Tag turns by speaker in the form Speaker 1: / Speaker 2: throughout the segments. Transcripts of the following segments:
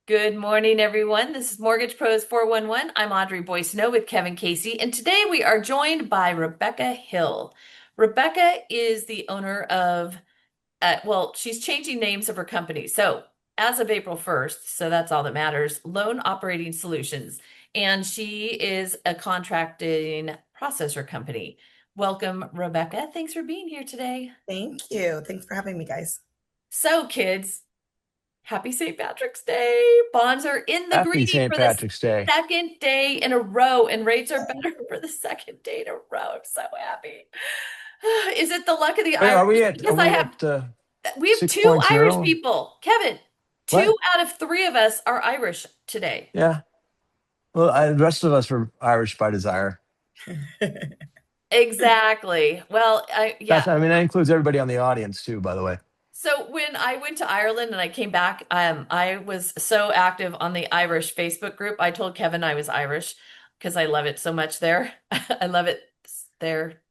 Speaker 1: Good morning, everyone. This is Mortgage Pros 411. I'm Audrey Boyce-Snow with Kevin Casey, and today we are joined by Rebecca Hill. Rebecca is the owner of, she's changing names of her company. So, as of April 1st, so that's all that matters, Loan Operating Solutions, and she is a contracting processor company. Welcome, Rebecca. Thanks for being here today.
Speaker 2: Thank you. Thanks for having me, guys.
Speaker 1: So, kids, happy St. Patrick's Day. Bonds are in the
Speaker 3: Happy
Speaker 1: green
Speaker 3: St.
Speaker 1: for the
Speaker 3: Patrick's Day.
Speaker 1: second day in a row, and rates are better for the second day in a row. I'm so happy. Is it the luck of the
Speaker 3: Wait,
Speaker 1: Irish? Because
Speaker 3: are we at
Speaker 1: we have
Speaker 3: six
Speaker 1: two
Speaker 3: points in a
Speaker 1: Irish
Speaker 3: row?
Speaker 1: people. Kevin, two
Speaker 3: What?
Speaker 1: out of three of us are Irish today.
Speaker 3: Yeah. Well, the rest of us are Irish by desire.
Speaker 1: Exactly. Well, yeah.
Speaker 3: That includes everybody on the audience too, by the way.
Speaker 1: So when I went to Ireland and I came back, I was so active on the Irish Facebook group. I told Kevin I was Irish because I love it so much there. I love it there.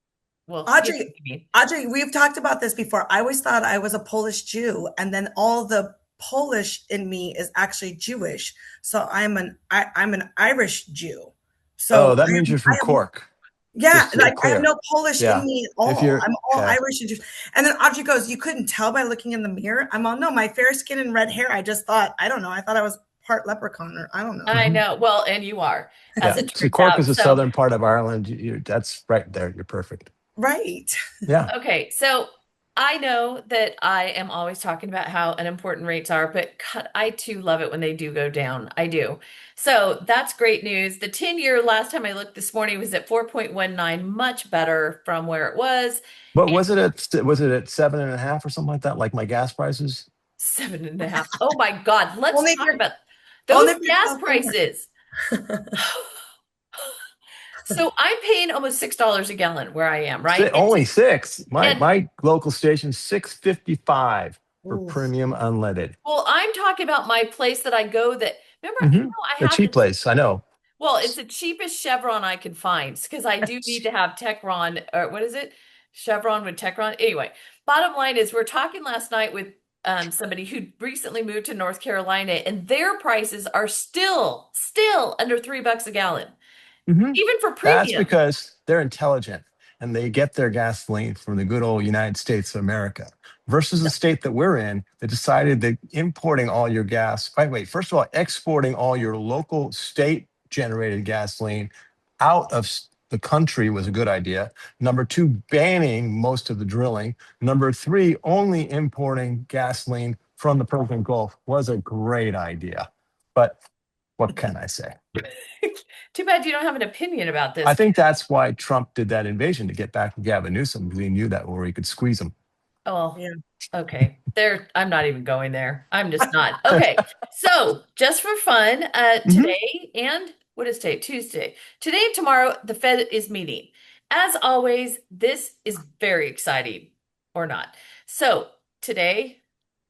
Speaker 1: Well, you know what
Speaker 2: Audrey,
Speaker 1: I mean.
Speaker 2: Audrey, we've talked about this before. I always thought I was a Polish Jew, and then all the Polish in me is actually Jewish. So I'm an Irish Jew.
Speaker 3: Oh,
Speaker 2: So
Speaker 3: that means you're from
Speaker 2: I am
Speaker 3: Cork,
Speaker 2: yeah,
Speaker 3: just to be
Speaker 2: like I have
Speaker 3: clear.
Speaker 2: no Polish in
Speaker 3: Yeah.
Speaker 2: me at
Speaker 3: If
Speaker 2: all.
Speaker 3: you're
Speaker 2: I'm all
Speaker 3: yeah.
Speaker 2: Irish and Jewish. And then Audrey goes, "You couldn't tell by looking in the mirror." I'm all, no, my fair skin and red hair. I just thought, I don't know. I thought I was part leprechaun or I don't know.
Speaker 1: I
Speaker 3: Mhm.
Speaker 1: know. Well, and you are, as
Speaker 3: Yeah.
Speaker 1: it
Speaker 3: So
Speaker 1: turns
Speaker 3: Cork is
Speaker 1: out.
Speaker 3: the
Speaker 1: So,
Speaker 3: southern part of Ireland. That's right there. You're perfect.
Speaker 2: Right.
Speaker 3: Yeah.
Speaker 1: okay. So I know that I am always talking about how unimportant rates are, but God, I too love it when they do go down. I do. So that's great news. The 10-year last time I looked this morning was at 4.19, much better from where it was.
Speaker 3: What was it at? Was it at 7.5 or something like that? Like my gas prices?
Speaker 1: 7.5. Oh my God. Let's
Speaker 2: Only if
Speaker 1: talk
Speaker 2: you're
Speaker 1: about
Speaker 2: only
Speaker 1: those
Speaker 2: if you're
Speaker 1: gas
Speaker 2: California.
Speaker 1: prices. So I'm paying almost $6 a gallon where I am, right?
Speaker 3: Only six. My
Speaker 1: And
Speaker 3: my local station 6.55 for
Speaker 2: Ooh.
Speaker 3: premium unleaded.
Speaker 1: well, I'm talking about my place that I go that remember, I
Speaker 3: A
Speaker 1: have
Speaker 3: cheap
Speaker 1: this.
Speaker 3: place, I know.
Speaker 1: Well, it's the cheapest Chevron I can find because I do need to have Techron, or what is it? Chevron with Techron. Anyway, bottom line is we're talking last night with somebody who recently moved to North Carolina, and their prices are still under $3 a gallon,
Speaker 3: hmm
Speaker 1: even for
Speaker 3: That's
Speaker 1: premium.
Speaker 3: because they're intelligent and they get their gasoline from the good old United States of America versus the state that we're in that decided that importing all your gas, wait, first of all, exporting all your local state generated gasoline out of the country was a good idea. Number two, banning most of the drilling. Number three, only importing gasoline from the Persian Gulf was a great idea. But what can I say?
Speaker 1: Too bad you don't have an opinion about
Speaker 3: I
Speaker 1: this.
Speaker 3: think that's why Trump did that invasion to get back at Gavin Newsom because he knew that where he could squeeze him.
Speaker 1: Oh,
Speaker 2: Yeah.
Speaker 1: okay. There, I'm not even going there. I'm just not. Okay. So, just for fun,
Speaker 3: Mhm.
Speaker 1: today and what is today? Tuesday. Today and tomorrow, the Fed is meeting. As always, this is very exciting, or not. So, today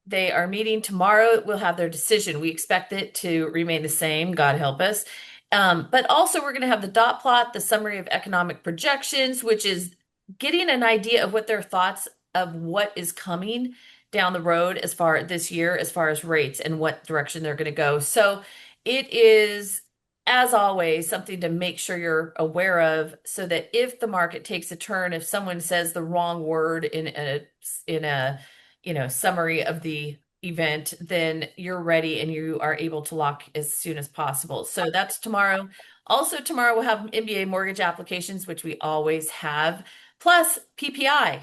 Speaker 1: they are meeting. Tomorrow we'll have their decision. We expect it to remain the same, God help us. But also, we're going to have the dot plot, the summary of economic projections, which is getting an idea of what their thoughts of what is coming down the road as far this year, as far as rates and what direction they're going to go. So it is, as always, something to make sure you're aware of so that if the market takes a turn, if someone says the wrong word in a summary of the event, then you're ready and you are able to lock as soon as possible. So that's tomorrow. Also, tomorrow we'll have MBA mortgage applications, which we always have, plus PPI,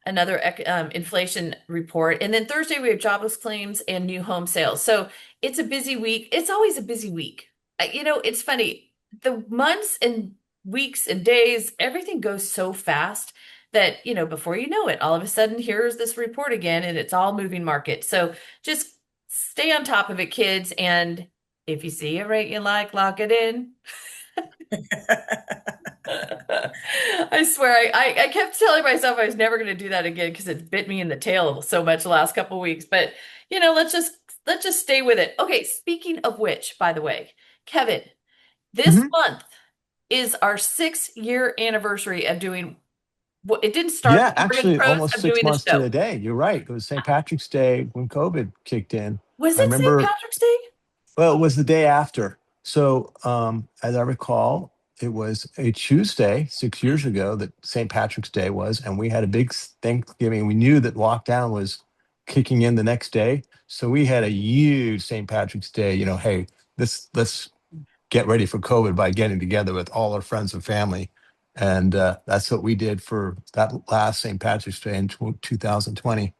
Speaker 1: another inflation report. And then Thursday we have jobless claims and new home sales. So it's a busy week. It's always a busy week. It's funny. The months and weeks and days, everything goes so fast that, before you know it, all of a sudden here's this report again and it's all moving market. So just stay on top of it, kids. And if you see a rate you like, lock it in. I swear, I kept telling myself I was never going to do that again because it bit me in the tail so much the last couple of weeks. But let's just stay with it. Okay, speaking of which, by the way, Kevin, this
Speaker 3: Mhm.
Speaker 1: month is our 6-year anniversary of doing what it didn't start
Speaker 3: Yeah,
Speaker 1: with Mortgage
Speaker 3: actually,
Speaker 1: Pros
Speaker 3: almost
Speaker 1: of
Speaker 3: six
Speaker 1: doing the
Speaker 3: months to
Speaker 1: show.
Speaker 3: the day. You're right. It was St. Patrick's Day when COVID kicked in.
Speaker 1: Was
Speaker 3: I
Speaker 1: it St.
Speaker 3: remember
Speaker 1: Patrick's Day?
Speaker 3: Well, it was the day after. So, as I recall, it was a Tuesday 6 years ago that St. Patrick's Day was, and we had a big Thanksgiving. We knew that lockdown was kicking in the next day, so we had a huge St. Patrick's Day. Hey, let's get ready for COVID by getting together with all our friends and family, and that's what we did for that last St. Patrick's Day in 2020.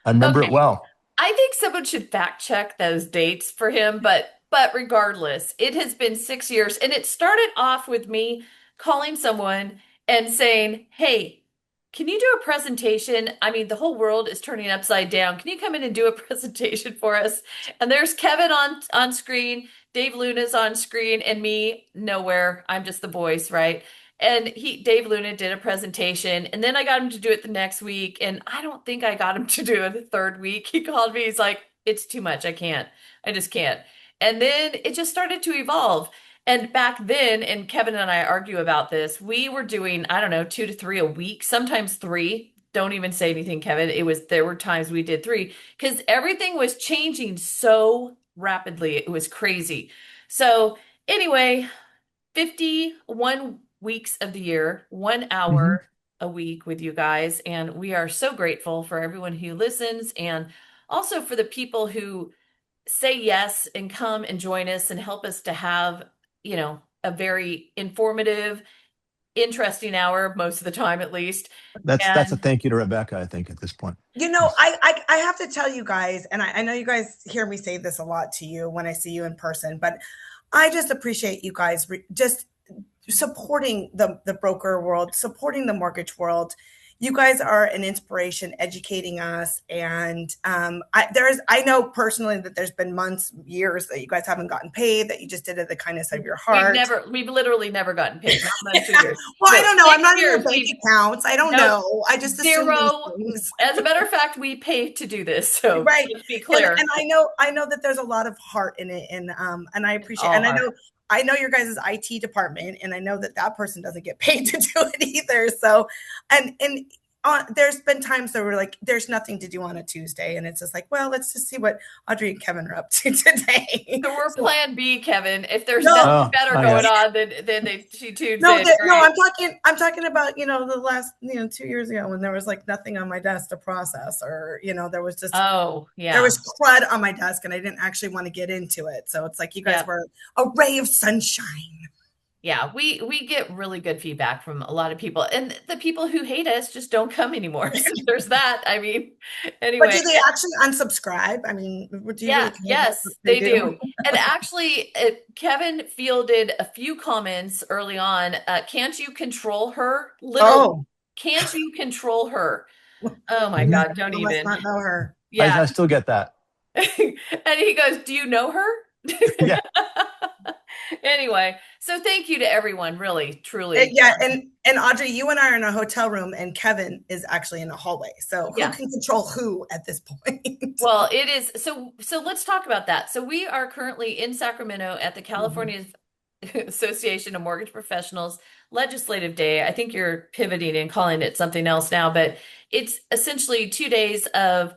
Speaker 3: I remember it
Speaker 1: Okay.
Speaker 3: well.
Speaker 1: I think someone should fact check those dates for him, but regardless, it has been 6 years, and it started off with me calling someone and saying, "Hey, can you do a presentation? I mean, the whole world is turning upside down. Can you come in and do a presentation for us?" And there's Kevin on screen, Dave Luna's on screen, and me nowhere. I'm just the voice, right? And Dave Luna did a presentation, and then I got him to do it the next week, and I don't think I got him to do it the third week. He called me, he's like, "It's too much. I can't. I just can't." And then it just started to evolve. And back then, and Kevin and I argue about this, we were doing, I don't know, 2 to 3 a week, sometimes three. Don't even say anything, Kevin. There were times we did three because everything was changing so rapidly. It was crazy. So anyway, 51 weeks of the year, 1 hour a week with you guys. And we are so grateful for everyone who listens and also for the people who say yes and come and join us and help us to have, a very informative, interesting hour most of the time, at least.
Speaker 3: That's a
Speaker 1: And
Speaker 3: thank you to Rebecca, I think, at this point. Yes.
Speaker 2: I have to tell you guys, and I know you guys hear me say this a lot to you when I see you in person, but I just appreciate you guys just supporting the broker world, supporting the mortgage world. You guys are an inspiration, educating us, and I know personally that there's been months, years that you guys haven't gotten paid, that you just did it the kindness of your heart.
Speaker 1: we've literally never gotten paid, not months or years.
Speaker 2: Well, I
Speaker 1: But
Speaker 2: don't know. I'm not in your
Speaker 1: 6 years,
Speaker 2: bank
Speaker 1: we've
Speaker 2: accounts. I don't
Speaker 1: no
Speaker 2: know. I just assume these
Speaker 1: zero.
Speaker 2: things.
Speaker 1: As a matter of fact, we pay to do this. So
Speaker 2: Right.
Speaker 1: let's be
Speaker 2: And
Speaker 1: clear.
Speaker 2: I know that there's a lot of heart in it, and I
Speaker 1: It's
Speaker 2: appreciate,
Speaker 1: all
Speaker 2: and
Speaker 1: hard.
Speaker 2: I know your guys' IT department, and I know that that person doesn't get paid to do it either. So, and there's been times that we're like, there's nothing to do on a Tuesday, and it's just like, well, let's just see what Audery and Kevin are up to today.
Speaker 1: So we're
Speaker 2: So,
Speaker 1: plan B, Kevin. If there's
Speaker 2: no,
Speaker 1: nothing
Speaker 3: Oh,
Speaker 1: better
Speaker 3: oh
Speaker 1: going
Speaker 3: yes.
Speaker 1: on, then she tunes
Speaker 2: no,
Speaker 1: in.
Speaker 2: no,
Speaker 1: Great.
Speaker 2: I'm talking about, the last, 2 years ago when there was like nothing on my desk to process, or,
Speaker 1: Oh,
Speaker 2: there
Speaker 1: yeah.
Speaker 2: was crud on my desk and I didn't actually want to get into it. So it's like you guys
Speaker 1: Yep.
Speaker 2: were a ray of sunshine.
Speaker 1: Yeah, we get really good feedback from a lot of people. And the people who hate us just don't come anymore. So there's that. I mean,
Speaker 2: But
Speaker 1: anyway,
Speaker 2: do they actually unsubscribe? I mean, do you really
Speaker 1: yeah,
Speaker 2: care about what
Speaker 1: yes,
Speaker 2: they
Speaker 1: they
Speaker 2: do?
Speaker 1: do. And actually, Kevin fielded a few comments early on. Can't you control her? Literally,
Speaker 2: Oh,
Speaker 1: can't you control her? Oh my
Speaker 3: Mhm.
Speaker 1: God, don't
Speaker 2: I must
Speaker 1: even.
Speaker 2: not know her.
Speaker 1: Yeah.
Speaker 3: I still get that.
Speaker 1: And he goes, "Do you know her?"
Speaker 3: Yeah.
Speaker 1: Anyway, so thank you to everyone, really, truly.
Speaker 2: Yeah, and Audrey, you and I are in a hotel room, and Kevin is actually in a hallway. So who
Speaker 1: Yeah.
Speaker 2: can control who at this point?
Speaker 1: Well, it is so let's talk about that. So we are currently in Sacramento at the
Speaker 2: Mhm.
Speaker 1: California Association of Mortgage Professionals Legislative Day. I think you're pivoting and calling it something else now, but it's essentially 2 days of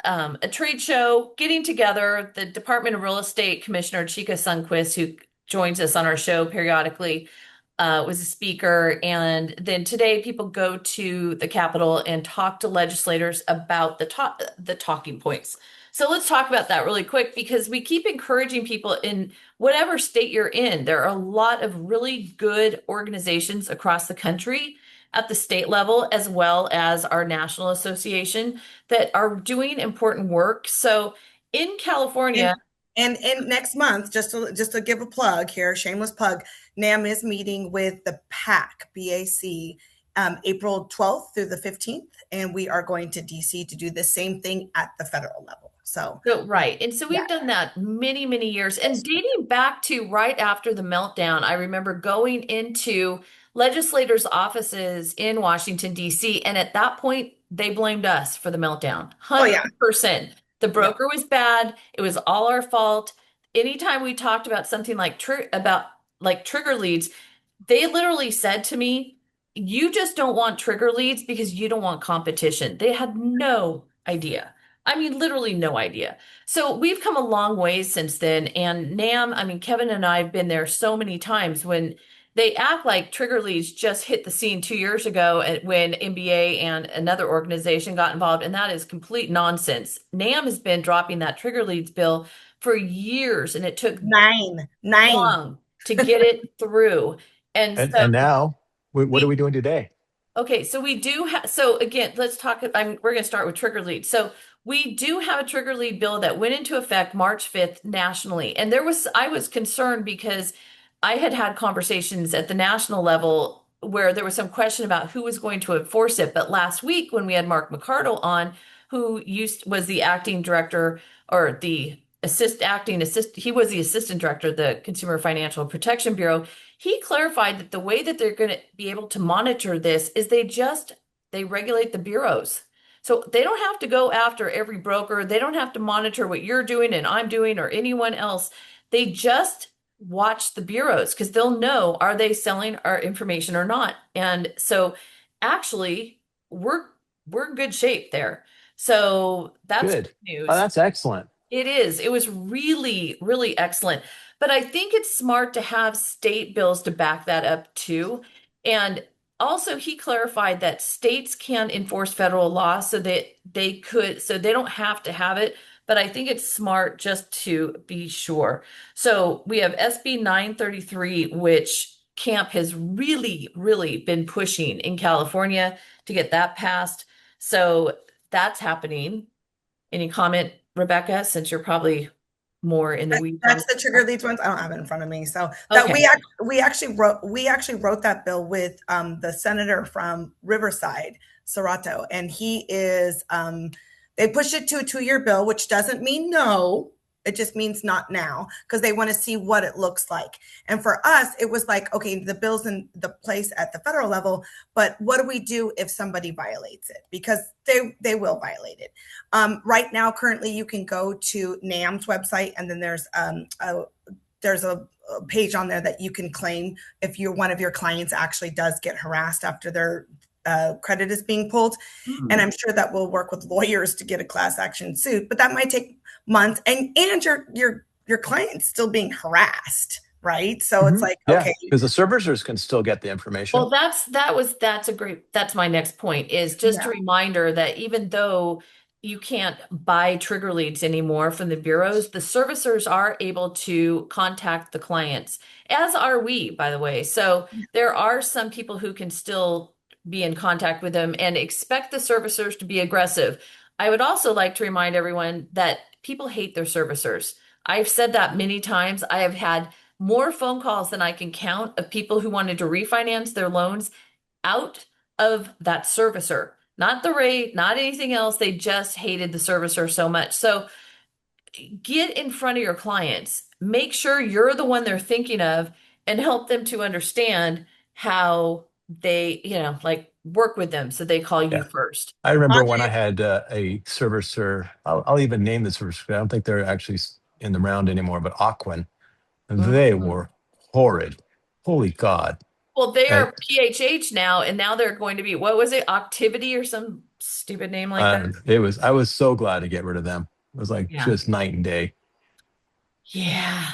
Speaker 1: a trade show, getting together. The Department of Real Estate Commissioner Chica Sunquist, who joins us on our show periodically, was a speaker. And then today, people go to the Capitol and talk to legislators about the talking points. So let's talk about that really quick because we keep encouraging people in whatever state you're in. There are a lot of really good organizations across the country at the state level, as well as our national association, that are doing important work. So in
Speaker 2: And
Speaker 1: California,
Speaker 2: and next month, just to give a plug here, shameless plug, NAM is meeting with the BAC, April 12th through the 15th, and we are going to DC to do the same thing at the federal level. So
Speaker 1: right. And so
Speaker 2: yeah.
Speaker 1: we've done that many, many years. And dating back to right after the meltdown, I remember going into legislators' offices in Washington, D.C. And at that point, they blamed us for the meltdown.
Speaker 2: Oh yeah.
Speaker 1: 100%. The
Speaker 2: Yeah.
Speaker 1: broker was bad. It was all our fault. Anytime we talked about something like trigger leads, they literally said to me, "You just don't want trigger leads because you don't want competition." They had no idea. I mean, literally no idea. So we've come a long way since then. And NAM, I mean, Kevin and I have been there so many times when they act like trigger leads just hit the scene 2 years ago when NBA and another organization got involved. And that is complete nonsense. NAM has been dropping that trigger leads bill for years, and it took
Speaker 2: Nine.
Speaker 1: long to get it through. And so
Speaker 3: And now, what are
Speaker 1: we
Speaker 3: we doing today?
Speaker 1: Okay, so we do have, so again, let's talk, we're going to start with trigger lead. So we do have a trigger lead bill that went into effect March 5th nationally. And I was concerned because I had had conversations at the national level where there was some question about who was going to enforce it. But last week when we had Mark McCardle on, was the acting director or the he was the assistant director of the Consumer Financial Protection Bureau. He clarified that the way that they're going to be able to monitor this is they regulate the bureaus. So they don't have to go after every broker. They don't have to monitor what you're doing and I'm doing or anyone else. They just watch the bureaus because they'll know, are they selling our information or not? And so actually we're we're in good shape there. So that's good
Speaker 3: Good. Oh,
Speaker 1: news.
Speaker 3: that's excellent.
Speaker 1: It is. It was really, really excellent. But I think it's smart to have state bills to back that up too. And also, he clarified that states can enforce federal law so that so they don't have to have it. But I think it's smart just to be sure. So we have SB 933, which Camp has really, really been pushing in California to get that passed. So that's happening. Any comment, Rebecca, since you're probably more in the weeds on
Speaker 2: That's the trigger leads ones. I don't have it in front of me. So that
Speaker 1: Okay.
Speaker 2: we actually wrote that bill with the senator from Riverside, Serato, and he is they pushed it to a 2-year bill, which doesn't mean no. It just means not now because they want to see what it looks like. And for us, it was like, okay, the bill's in the place at the federal level, but what do we do if somebody violates it? Because they will violate it. Right now, currently, you can go to NAM's website, and then there's a page on there that you can claim if one of your clients actually does get harassed after their credit is being pulled. And I'm sure that we'll work with lawyers to get a class action suit, but that might take months, and your client's still being harassed, right? So it's like,
Speaker 3: Yeah,
Speaker 2: okay,
Speaker 3: because the servicers can still get the information.
Speaker 1: Well, that's my next point is just a
Speaker 2: yeah,
Speaker 1: reminder that even though you can't buy trigger leads anymore from the bureaus, the servicers are able to contact the clients, as are we, by the way. So there are some people who can still be in contact with them and expect the servicers to be aggressive. I would also like to remind everyone that people hate their servicers. I've said that many times. I have had more phone calls than I can count of people who wanted to refinance their loans out of that servicer. Not the rate, not anything else. They just hated the servicer so much. So get in front of your clients. Make sure you're the one they're thinking of and help them to understand how they, like work with them so they call you
Speaker 3: Yeah.
Speaker 1: first.
Speaker 3: I remember when I
Speaker 2: Andre,
Speaker 3: had a servicer, I'll even name the servicer. I don't think they're actually in the round anymore, but Aquin, they
Speaker 1: Mhm.
Speaker 3: were horrid. Holy God.
Speaker 1: Well, they
Speaker 3: And
Speaker 1: are PHH now, and now they're going to be, what was it, Activity or some stupid name like that?
Speaker 3: I was so glad to get rid of them. It was like
Speaker 1: Yeah.
Speaker 3: just night and day.
Speaker 1: Yeah.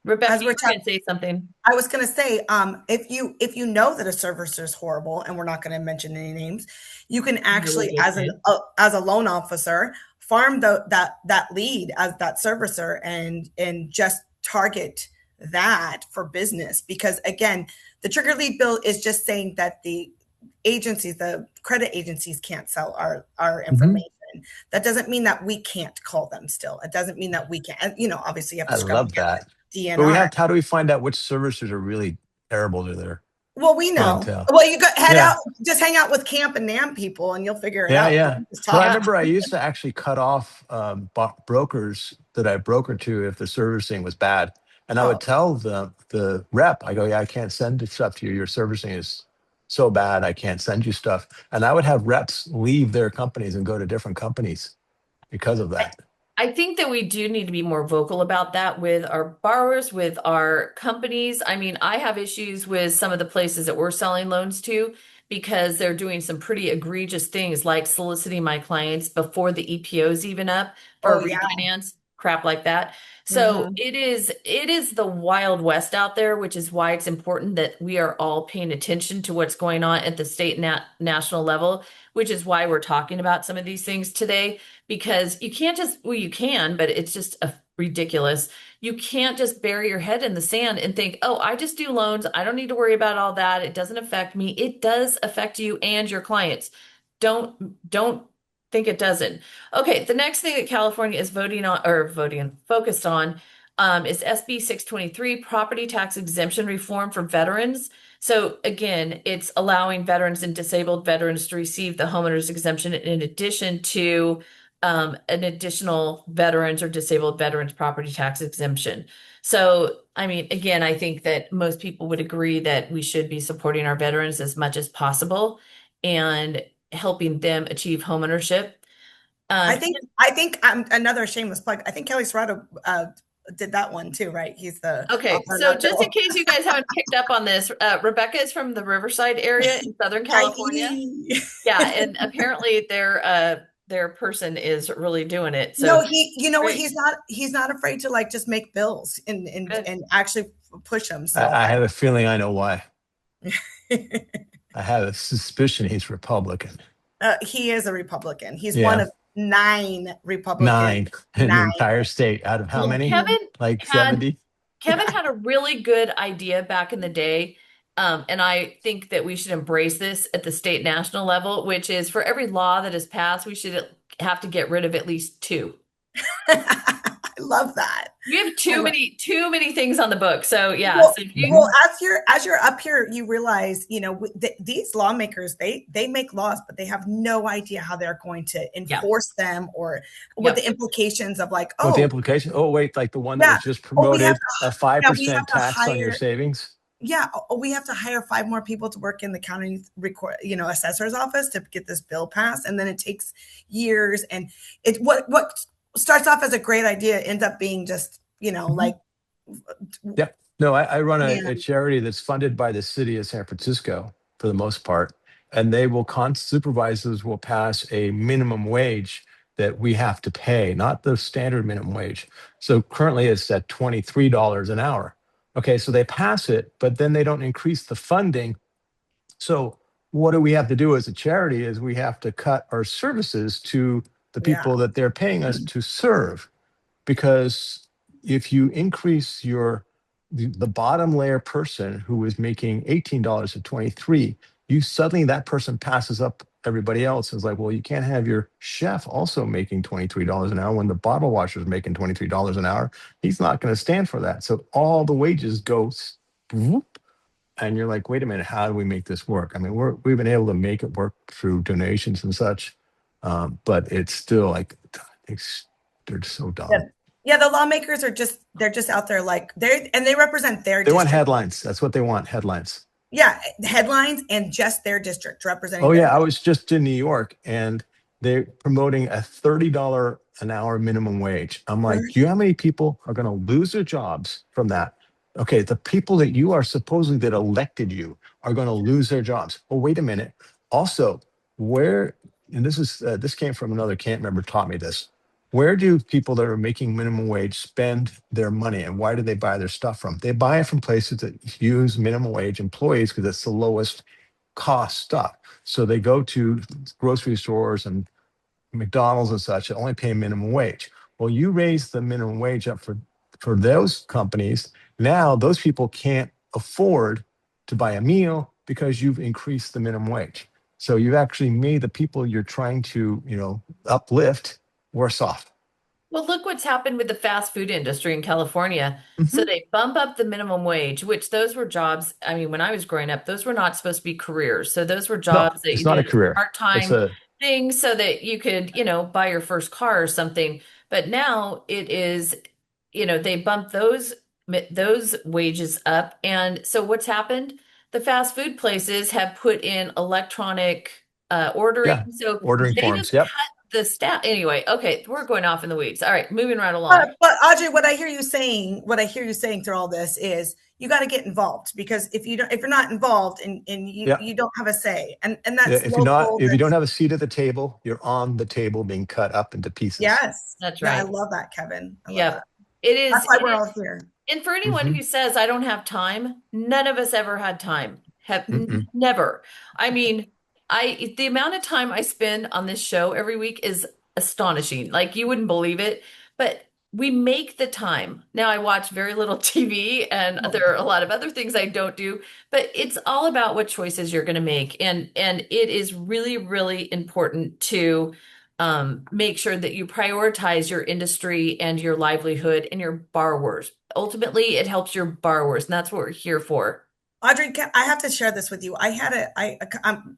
Speaker 1: Rebecca,
Speaker 2: as
Speaker 1: you
Speaker 2: we're
Speaker 1: were
Speaker 2: talking,
Speaker 1: going to say something.
Speaker 2: I was going to say, if you know that a servicer is horrible, and we're not going to mention any names, you can
Speaker 1: I will
Speaker 2: actually,
Speaker 1: just say.
Speaker 2: as a loan officer, farm that lead as that servicer, and just target that for business. Because again, the trigger lead bill is just saying that the credit agencies can't sell our
Speaker 3: Mhm.
Speaker 2: information. That doesn't mean that we can't call them still. It doesn't mean that we can't, obviously you have
Speaker 3: I
Speaker 2: to scrub
Speaker 3: love that. But
Speaker 2: DNR.
Speaker 3: how do we find out which servicers are really terrible to their
Speaker 2: Well, we know.
Speaker 3: clientele?
Speaker 2: Well, you got head
Speaker 3: Yeah.
Speaker 2: out, just hang out with Camp and Nam people, and you'll figure it
Speaker 3: Yeah,
Speaker 2: out.
Speaker 3: yeah.
Speaker 2: Just
Speaker 3: Well, I
Speaker 2: talk.
Speaker 1: Yeah.
Speaker 3: remember I used to actually cut off brokers that I brokered to if the servicing was bad, and I
Speaker 2: Oh,
Speaker 3: would tell the rep, I go, "Yeah, I can't send stuff to you. Your servicing is so bad, I can't send you stuff." And I would have reps leave their companies and go to different companies because of
Speaker 1: I,
Speaker 3: that.
Speaker 1: I think that we do need to be more vocal about that with our borrowers, with our companies. I mean, I have issues with some of the places that we're selling loans to. because they're doing some pretty egregious things like soliciting my clients before the EPO's even up for
Speaker 2: Oh
Speaker 1: a
Speaker 2: yeah.
Speaker 1: refinance, crap like that. So
Speaker 2: Hmm.
Speaker 1: it is the Wild West out there, which is why it's important that we are all paying attention to what's going on at the state and national level, which is why we're talking about some of these things today, because you can't just, well, you can, but it's just ridiculous. You can't just bury your head in the sand and think, oh, I just do loans. I don't need to worry about all that. It doesn't affect me. It does affect you and your clients. Don't think it doesn't. Okay, the next thing that California is focused on is SB 623, property tax exemption reform for veterans. So again, it's allowing veterans and disabled veterans to receive the homeowners exemption in addition to an additional veterans or disabled veterans property tax exemption. So, I mean, again, I think that most people would agree that we should be supporting our veterans as much as possible and helping them achieve homeownership.
Speaker 2: I
Speaker 1: Um,
Speaker 2: think another shameless plug. I think Kelly Serrato did that one too, right? He's the
Speaker 1: okay,
Speaker 2: author of
Speaker 1: so
Speaker 2: that
Speaker 1: just in
Speaker 2: bill.
Speaker 1: case you guys haven't picked up on this, Rebecca is from the Riverside area in Southern California.
Speaker 2: Yay.
Speaker 1: Yeah, and apparently their person is really doing it.
Speaker 2: No,
Speaker 1: So
Speaker 2: you know what?
Speaker 1: great,
Speaker 2: He's not afraid to like just make bills
Speaker 1: good.
Speaker 2: and actually push them. So
Speaker 3: I have a feeling I know why. I have a suspicion he's Republican.
Speaker 2: he is a Republican. He's one
Speaker 3: Yeah,
Speaker 2: of 9 Republicans.
Speaker 3: 9 in the
Speaker 2: 9.
Speaker 3: entire state out of how
Speaker 1: Well,
Speaker 3: many?
Speaker 2: Mhm.
Speaker 3: Like
Speaker 1: had
Speaker 3: 70?
Speaker 1: Kevin had a really good idea back in the day. And I think that we should embrace this at the state national level, which is for every law that is passed, we should have to get rid of at least two.
Speaker 2: I love that.
Speaker 1: We have
Speaker 2: I love
Speaker 1: too many things on the book. So yeah,
Speaker 2: Well,
Speaker 1: so if you
Speaker 2: well, as you're up here, you realize, these lawmakers, they make laws, but they have no idea how they're going to
Speaker 1: yeah,
Speaker 2: enforce them or what
Speaker 1: yep.
Speaker 2: the implications of like,
Speaker 3: What the
Speaker 2: oh,
Speaker 3: implication? Oh, wait, like the one that
Speaker 2: yeah,
Speaker 3: was just
Speaker 2: oh, we have
Speaker 3: promoted, a
Speaker 2: we have
Speaker 3: 5%
Speaker 2: to
Speaker 3: tax on your
Speaker 2: hire,
Speaker 3: savings?
Speaker 2: yeah, oh, we have to hire 5 more people to work in the county assessor's office to get this bill passed, and then it takes years, and what starts off as a great idea ends up being just,
Speaker 3: Mhm.
Speaker 2: like,
Speaker 3: Yep. No, I run a
Speaker 2: man,
Speaker 3: charity that's funded by the city of San Francisco for the most part, and they will supervisors will pass a minimum wage that we have to pay, not the standard minimum wage. So currently it's at $23 an hour. Okay, so they pass it, but then they don't increase the funding. So what do we have to do as a charity is we have to cut our services to the
Speaker 2: yeah,
Speaker 3: people that they're paying us to serve, because if you increase the bottom layer person who is making $18 to 23, you suddenly, that person passes up everybody else. It's like, well, you can't have your chef also making $23 an hour when the bottle washer is making $23 an hour. He's not going to stand for that. So all the wages go whoop, and you're like, wait a minute, how do we make this work? I mean, we've been able to make it work through donations and such, but it's still like they're so
Speaker 2: yeah.
Speaker 3: dumb.
Speaker 2: Yeah, the lawmakers they're just out there like they represent their
Speaker 3: They want
Speaker 2: district.
Speaker 3: headlines. That's what they want, headlines.
Speaker 2: Yeah, headlines and just their district representing
Speaker 3: Oh
Speaker 2: their
Speaker 3: yeah, I
Speaker 2: district.
Speaker 3: was just in New York and they're promoting a $30 an hour minimum wage. I'm like, do you know how many people are going to lose their jobs from that? Okay, the people that you are supposedly that elected you are going to lose their jobs. Oh, wait a minute. Also, where, and this came from another camp member taught me this. Where do people that are making minimum wage spend their money, and why do they buy their stuff from? They buy it from places that use minimum wage employees because it's the lowest cost stuff. So they go to grocery stores and McDonald's and such that only pay minimum wage. Well, you raise the minimum wage up for those companies. Now those people can't afford to buy a meal because you've increased the minimum wage. So you've actually made the people you're trying to, uplift worse off.
Speaker 1: Well, look what's happened with the fast food industry in California. So
Speaker 3: Mhm.
Speaker 1: they bump up the minimum wage, which those were jobs. I mean, when I was growing up, those were not supposed to be careers. So those were
Speaker 3: No,
Speaker 1: jobs that
Speaker 3: it's
Speaker 1: you
Speaker 3: not a
Speaker 1: did as a
Speaker 3: career. It's
Speaker 1: part-time
Speaker 3: a
Speaker 1: thing so that you could, buy your first car or something. But now it is, they bump those wages up. And so what's happened? The fast food places have put in electronic ordering.
Speaker 3: yeah,
Speaker 1: So
Speaker 3: ordering
Speaker 1: they
Speaker 3: forms.
Speaker 1: just
Speaker 3: Yep.
Speaker 1: the staff. Anyway, okay, we're going off in the weeds. All right, moving right along.
Speaker 2: But Audrey, what I hear you saying through all this is you got to get involved, because if you're not involved and
Speaker 3: Yeah.
Speaker 2: you don't have a say, and
Speaker 3: Yeah,
Speaker 2: that's
Speaker 3: if you're not,
Speaker 2: local.
Speaker 3: if you don't
Speaker 2: That's
Speaker 3: have a seat at the table, you're on the table being cut up into pieces.
Speaker 2: yes,
Speaker 1: That's
Speaker 2: yeah, I
Speaker 1: right.
Speaker 2: love that, Kevin. I love that.
Speaker 1: Yep. It
Speaker 2: That's
Speaker 1: is.
Speaker 2: why
Speaker 1: It
Speaker 2: we're
Speaker 1: is.
Speaker 2: all here.
Speaker 1: And for anyone
Speaker 3: Hmm.
Speaker 1: who says I don't have time, none of us ever had time. Have
Speaker 3: Mm-mm.
Speaker 1: never. I mean, the amount of time I spend on this show every week is astonishing. Like you wouldn't believe it, but we make the time. Now I watch very little TV and
Speaker 2: Oh,
Speaker 1: there are a lot of other things I don't do, but it's all about what choices you're going to make. And it is really, really important to make sure that you prioritize your industry and your livelihood and your borrowers. Ultimately, it helps your borrowers, and that's what we're here for.
Speaker 2: Audrey, I have to share this with you. I had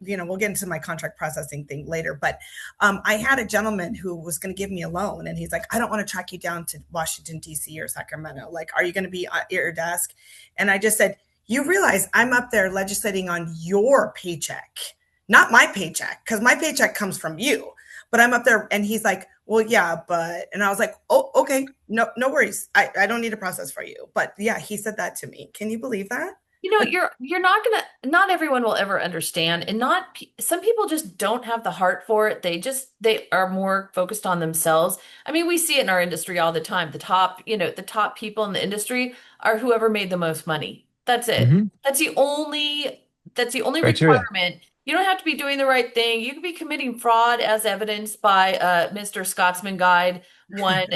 Speaker 2: we'll get into my contract processing thing later, but I had a gentleman who was going to give me a loan, and he's like, I don't want to track you down to Washington, D.C. or Sacramento. Like, are you going to be at your desk? And I just said, you realize I'm up there legislating on your paycheck, not my paycheck, because my paycheck comes from you. But I'm up there, and he's like, well, yeah, but, and I was like, oh, okay, no worries. I don't need a process for you. But yeah, he said that to me. Can you believe that?
Speaker 1: You're not gonna, not everyone will ever understand, and not some people just don't have the heart for it. They are more focused on themselves. I mean, we see it in our industry all the time. The top people in the industry are whoever made the most money. That's it.
Speaker 3: Hmm.
Speaker 1: That's the only
Speaker 3: Criteria.
Speaker 1: requirement. You don't have to be doing the right thing. You could be committing fraud as evidenced by Mr. Scotsman Guide one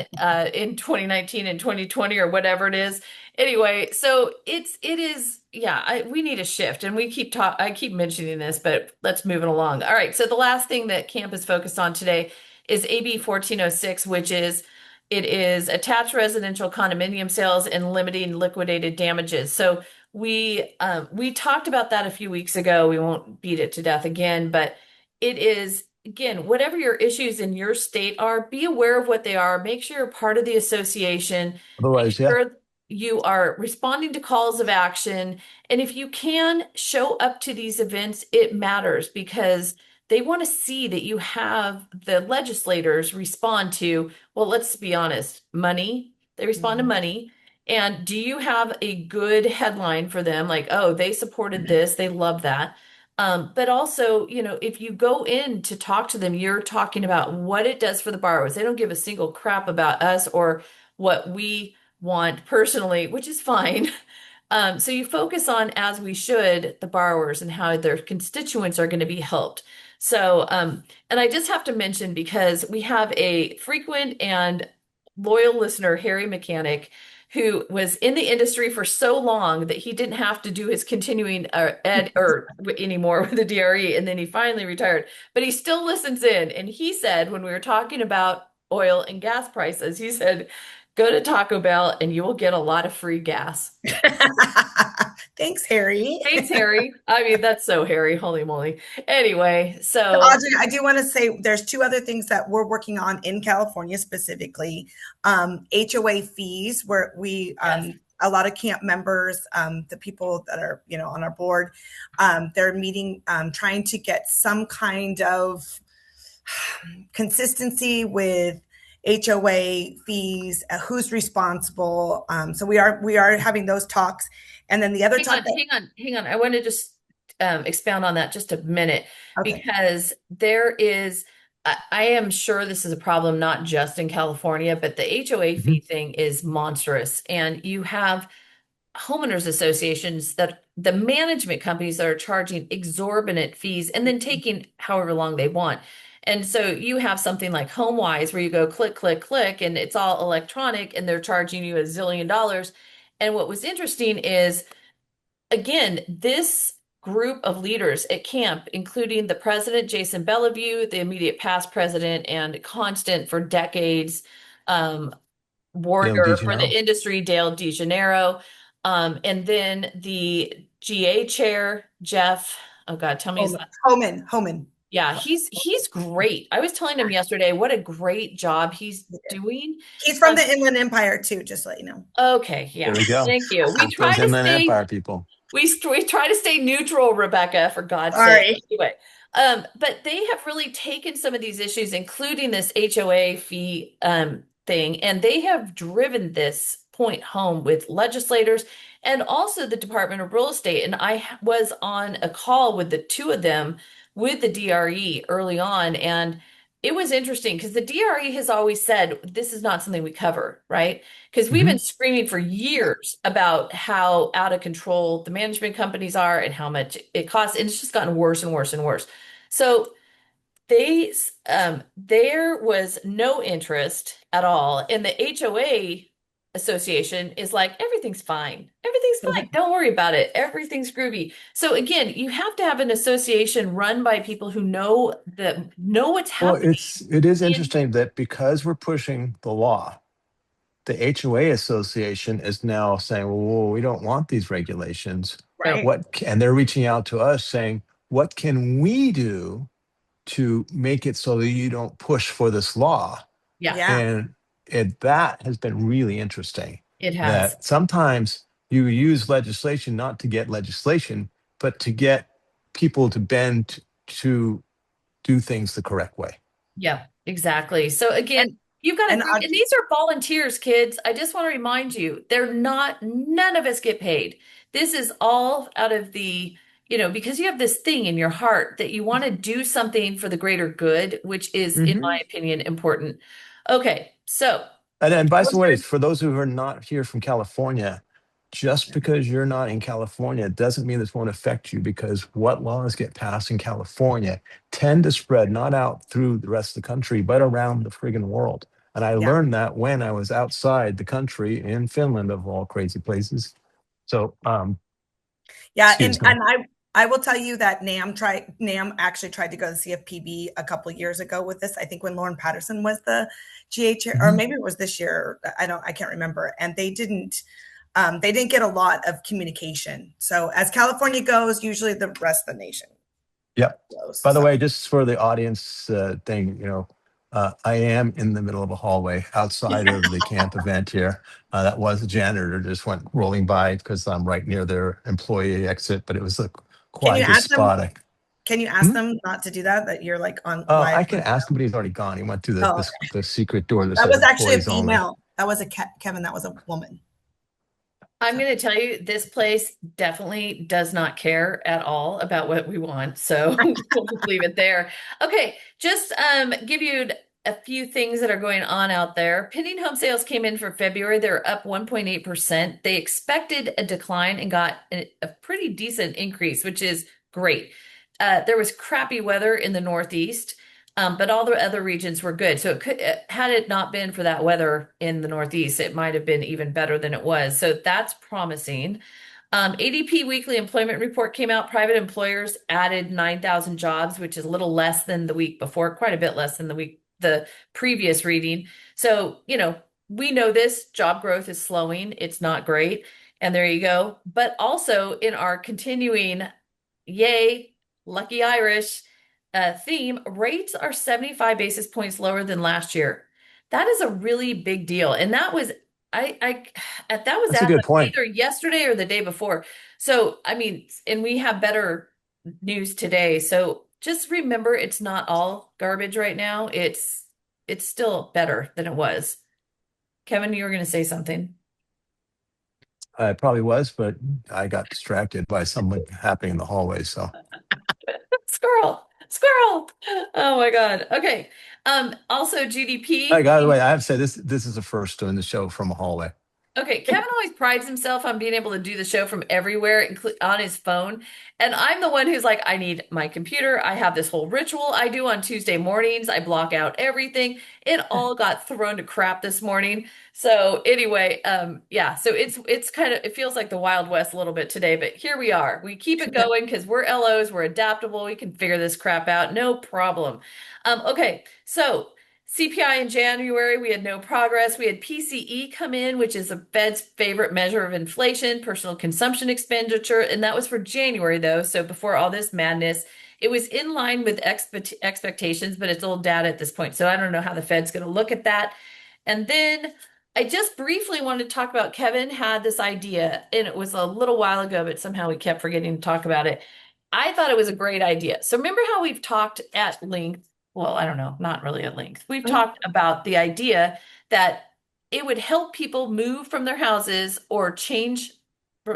Speaker 1: in 2019 and 2020 or whatever it is. Anyway, so it is, yeah, we need a shift, and I keep mentioning this, but let's move it along. All right, so the last thing that camp is focused on today is AB 1406, which is it is attached residential condominium sales and limiting liquidated damages. So we talked about that a few weeks ago. We won't beat it to death again, but it is, again, whatever your issues in your state are, be aware of what they are. Make sure you're part of the association. Make
Speaker 3: Otherwise, yeah.
Speaker 1: sure you are responding to calls of action. And if you can show up to these events, it matters because they want to see that you have the legislators respond to, well, let's be honest, money. They respond to
Speaker 2: Mhm.
Speaker 1: money. And do you have a good headline for them? Like, oh, they supported this, they love that. But also, if you go in to talk to them, you're talking about what it does for the borrowers. They don't give a single crap about us or what we want personally, which is fine. So you focus on, as we should, the borrowers and how their constituents are going to be helped. So, and I just have to mention because we have a frequent and loyal listener, Harry Mechanic, who was in the industry for so long that he didn't have to do his continuing ed or anymore with the DRE, and then he finally retired. But he still listens in, and he said when we were talking about oil and gas prices, he said, "Go to Taco Bell and you will get a lot of free gas."
Speaker 2: Thanks, Harry.
Speaker 1: Thanks, Harry. I mean, that's so Harry. Holy moly. Anyway, so
Speaker 2: Audrey, I do want to say there's two other things that we're working on in California specifically. HOA fees, where we
Speaker 1: yes.
Speaker 2: a lot of camp members, the people that are on our board, they're meeting, trying to get some kind of consistency with HOA fees, who's responsible. So we are having those talks, and then the other
Speaker 1: Hang on,
Speaker 2: talk.
Speaker 1: hang on. I want to just expound on that just a minute
Speaker 2: Okay.
Speaker 1: because I am sure this is a problem not just in California, but the HOA
Speaker 3: Hmm.
Speaker 1: fee thing is monstrous. And you have homeowners associations that the management companies that are charging exorbitant fees and then taking however long they want. And so you have something like HomeWise where you go click, click, click, and it's all electronic and they're charging you $1 zillion. And what was interesting is, again, this group of leaders at camp, including the president, Jason Bellevue, the immediate past president and constant for decades, um,
Speaker 3: Dale
Speaker 1: warrior for the
Speaker 3: DeGenero.
Speaker 1: industry, Dale DeGeneiro, and then the GA chair, Jeff. Oh God, tell me his last.
Speaker 2: Homan.
Speaker 1: Yeah, he's great. I was telling him yesterday what a great job he's doing.
Speaker 2: He's from
Speaker 1: Um,
Speaker 2: the Inland Empire too, just to let you know.
Speaker 1: okay,
Speaker 3: There
Speaker 1: yeah,
Speaker 3: we go.
Speaker 1: thank you.
Speaker 3: Those Inland Empire people.
Speaker 1: We try to stay neutral, Rebecca, for God's sake.
Speaker 2: Sorry.
Speaker 1: Anyway, But they have really taken some of these issues, including this HOA fee thing, and they have driven this point home with legislators and also the Department of Real Estate. And was on a call with the two of them with the DRE early on, and it was interesting because the DRE has always said this is not something we cover, right? Because we've been
Speaker 3: Mhm.
Speaker 1: screaming for years about how out of control the management companies are and how much it costs, and it's just gotten worse and worse and worse. So they there was no interest at all. And the HOA association is like, everything's fine. Everything's fine. Don't worry about it. Everything's groovy. So again, you have to have an association run by people who know what's
Speaker 3: Well,
Speaker 1: happening
Speaker 3: it is
Speaker 1: in
Speaker 3: interesting that because we're pushing the law, the HOA Association is now saying, well, whoa, we don't want these regulations.
Speaker 1: no,
Speaker 2: Right.
Speaker 3: And they're reaching out to us saying, what can we do to make it so that you don't push for this law?
Speaker 1: yeah,
Speaker 2: Yeah.
Speaker 3: And that has been really interesting.
Speaker 1: it has.
Speaker 3: That sometimes you use legislation not to get legislation, but to get people to bend to do things the correct way.
Speaker 1: Yeah, exactly. So
Speaker 2: And
Speaker 1: again, you've got a
Speaker 2: and
Speaker 1: group, and these are volunteers, kids. I just want to remind you, none of us get paid. This is all out of because you have this thing in your heart that you want to do something for the greater good, which is, in my
Speaker 3: Mhm.
Speaker 1: opinion, important. Okay, so
Speaker 3: And by the way,
Speaker 2: listeners,
Speaker 3: for those who are not here from California, just because you're not in California doesn't mean this won't affect you, because what laws get passed in California tend to spread not out through the rest of the country, but around the friggin' world. And I
Speaker 2: yeah.
Speaker 3: learned that when I was outside the country in Finland, of all crazy places. So,
Speaker 2: Yeah, and
Speaker 3: excuse me.
Speaker 2: I will tell you that Nam actually tried to go to CFPB a couple of years ago with this. I think when Lauren Patterson was the GH, or
Speaker 3: Mhm.
Speaker 2: maybe it was this year. I can't remember. And they didn't get a lot of communication. So as California goes, usually the rest of the nation
Speaker 3: Yep.
Speaker 2: goes.
Speaker 3: By the
Speaker 2: So
Speaker 3: way, just for the audience thing, I am in the middle of a hallway outside of the camp event here. That was a janitor just went rolling by because I'm right near their employee exit, but it was the
Speaker 2: can you
Speaker 3: quietest
Speaker 2: ask them?
Speaker 3: spot.
Speaker 2: Can you ask
Speaker 3: Hmm?
Speaker 2: them not to do that? That you're like on live.
Speaker 3: I can ask him, but he's already gone. He went through
Speaker 2: Oh,
Speaker 3: the secret door that
Speaker 2: that
Speaker 3: said
Speaker 2: was actually a
Speaker 3: employees only.
Speaker 2: female. That was a Kevin. That was a woman.
Speaker 1: I'm
Speaker 2: So
Speaker 1: going to tell you, this place definitely does not care at all about what we want. So we'll just leave it there. Okay, just give you a few things that are going on out there. Pending home sales came in for February. They're up 1.8%. They expected a decline and got a pretty decent increase, which is great. There was crappy weather in the Northeast. But all the other regions were good. So had it not been for that weather in the Northeast, it might have been even better than it was. So that's promising. ADP weekly employment report came out. Private employers added 9,000 jobs, which is a little less than the week before, quite a bit less than the previous reading. So, we know this job growth is slowing. It's not great. And there you go. But also in our continuing, yay, lucky Irish theme, rates are 75 basis points lower than last year. That is a really big deal. And I that was
Speaker 3: That's a
Speaker 1: as
Speaker 3: good
Speaker 1: of
Speaker 3: point.
Speaker 1: either yesterday or the day before. So, I mean, and we have better news today. So just remember, it's not all garbage right now. It's still better than it was. Kevin, you were going to say something.
Speaker 3: It probably was, but I got distracted by something happening in the hallway. So,
Speaker 1: Squirrel, squirrel. Oh my God. Okay. Also
Speaker 3: hey,
Speaker 1: GDP.
Speaker 3: by the way, I have to say this is the first doing the show from a hallway.
Speaker 1: Okay, Kevin always prides himself on being able to do the show from everywhere, on his phone. And I'm the one who's like, I need my computer. I have this whole ritual I do on Tuesday mornings. I block out everything. It all got thrown to crap this morning. So anyway, yeah, so it's kind of, it feels like the Wild West a little bit today, but here we are. We keep it going because we're LOs, we're adaptable, we can figure this crap out, no problem. Okay, so CPI in January, we had no progress. We had PCE come in, which is the Fed's favorite measure of inflation, personal consumption expenditure, and that was for January, though. So before all this madness, it was in line with expectations, but it's old data at this point. So I don't know how the Fed's going to look at that. And then I just briefly wanted to talk about Kevin had this idea, and it was a little while ago, but somehow we kept forgetting to talk about it. I thought it was a great idea. So remember how we've talked at length? Well, I don't know, not really at length. We've talked about the idea that it would help people move from their houses or change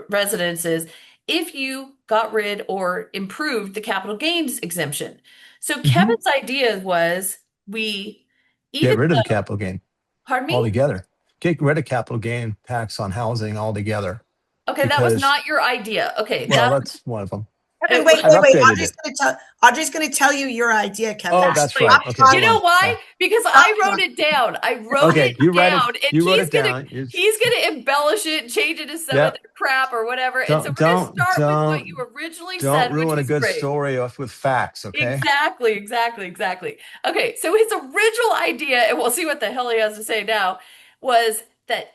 Speaker 1: residences if you got rid or improved the capital gains exemption. So
Speaker 3: Hmm.
Speaker 1: Kevin's idea was we,
Speaker 3: Get
Speaker 1: even
Speaker 3: rid of the
Speaker 1: though,
Speaker 3: capital gain
Speaker 1: pardon me?
Speaker 3: altogether. Get rid of capital gain tax on housing altogether
Speaker 1: Okay, that was
Speaker 3: because,
Speaker 1: not your idea. Okay,
Speaker 3: well,
Speaker 1: that
Speaker 3: that's one of them.
Speaker 2: Kevin,
Speaker 1: it,
Speaker 3: I've
Speaker 2: wait.
Speaker 3: updated it.
Speaker 2: Audrey's gonna tell you your idea,
Speaker 3: Oh,
Speaker 2: Kevin.
Speaker 3: that's
Speaker 1: exactly.
Speaker 3: right.
Speaker 2: Stop
Speaker 3: Okay,
Speaker 1: You
Speaker 3: hold
Speaker 1: know
Speaker 3: on.
Speaker 2: talking.
Speaker 1: why?
Speaker 3: Yeah.
Speaker 1: Because
Speaker 2: Stop
Speaker 1: I wrote
Speaker 2: talking.
Speaker 1: it down. I wrote
Speaker 3: Okay,
Speaker 1: it down, and
Speaker 3: you wrote it down.
Speaker 1: he's gonna embellish it, change it to some other
Speaker 3: Yep.
Speaker 1: crap or whatever. And so
Speaker 3: Don't
Speaker 1: we're gonna
Speaker 3: don't
Speaker 1: start with what you
Speaker 3: don't
Speaker 1: originally
Speaker 3: don't
Speaker 1: said, which
Speaker 3: ruin a
Speaker 1: was
Speaker 3: good
Speaker 1: great.
Speaker 3: story off with facts, okay?
Speaker 1: Exactly. Okay, so his original idea, and we'll see what the hell he has to say now, was that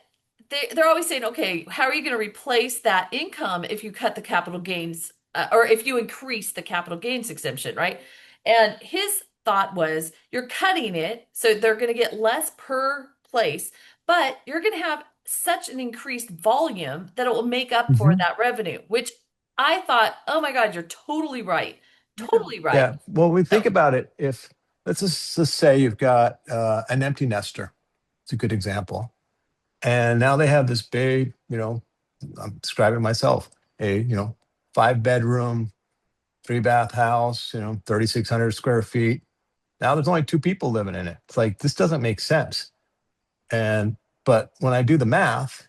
Speaker 1: they're always saying, okay, how are you going to replace that income if you cut the capital gains or if you increase the capital gains exemption, right? And his thought was you're cutting it, so they're going to get less per place, but you're going to have such an increased volume that it will make up for
Speaker 3: Hmm.
Speaker 1: that revenue, which I thought, oh my God, you're totally right.
Speaker 2: Yeah.
Speaker 1: Totally right.
Speaker 3: Yeah. Well, we think
Speaker 1: So,
Speaker 3: about it. If let's just say you've got an empty nester. It's a good example. And now they have this big, I'm describing it myself, a, 5 bedroom, 3 bath house, 3,600 square feet. Now there's only two people living in it. It's like, this doesn't make sense. And, but when I do the math,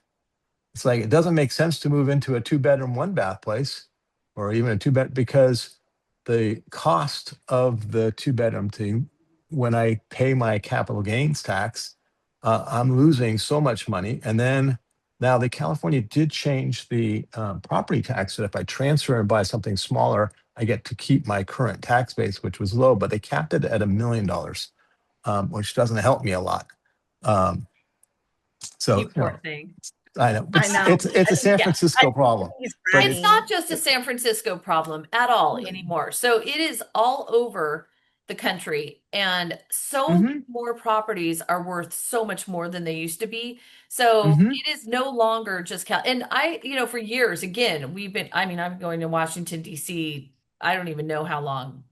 Speaker 3: it's like, it doesn't make sense to move into a 2 bedroom, 1 bath place or even a 2 bed because the cost of the 2 bedroom thing, when I pay my capital gains tax, I'm losing so much money. And then now the California did change the property tax that if I transfer and buy something smaller, I get to keep my current tax base, which was low, but they capped it at $1 million, which doesn't help me a lot. Um,
Speaker 1: you
Speaker 3: so,
Speaker 1: poor thing.
Speaker 3: I know
Speaker 2: I
Speaker 3: it's
Speaker 2: know.
Speaker 3: it's it's a San
Speaker 1: Yeah.
Speaker 2: I
Speaker 3: Francisco
Speaker 2: think
Speaker 3: problem,
Speaker 2: he's
Speaker 3: but
Speaker 1: It's
Speaker 3: it's
Speaker 2: bragging.
Speaker 1: not just a San Francisco problem at all anymore. So it is all over the country, and so many
Speaker 3: hmm
Speaker 1: more properties are worth so much more than they used to be. So
Speaker 3: hmm
Speaker 1: it is no longer just Cal. And for years, again, I mean, I'm going to Washington, D.C. I don't even know how long,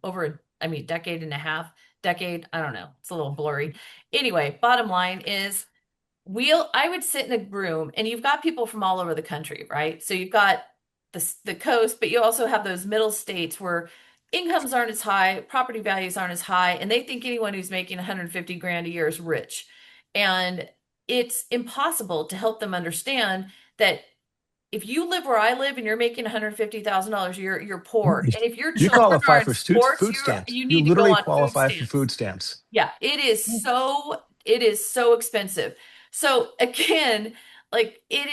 Speaker 1: decade and a half, decade. I don't know. It's a little blurry. Anyway, bottom line is I would sit in a room and you've got people from all over the country, right? So you've got the coast, but you also have those middle states where incomes aren't as high, property values aren't as high, and they think anyone who's making 150 grand a year is rich. And it's impossible to help them understand that if you live where I live and you're making $150,000 a year, you're poor. And if your
Speaker 3: you
Speaker 1: children are
Speaker 3: qualify
Speaker 1: in
Speaker 3: for
Speaker 1: sports,
Speaker 3: food stamps.
Speaker 1: you
Speaker 3: You
Speaker 1: need to go
Speaker 3: literally
Speaker 1: on food
Speaker 3: qualify for
Speaker 1: stamps.
Speaker 3: food stamps.
Speaker 1: Yeah, it is so expensive. So again, like it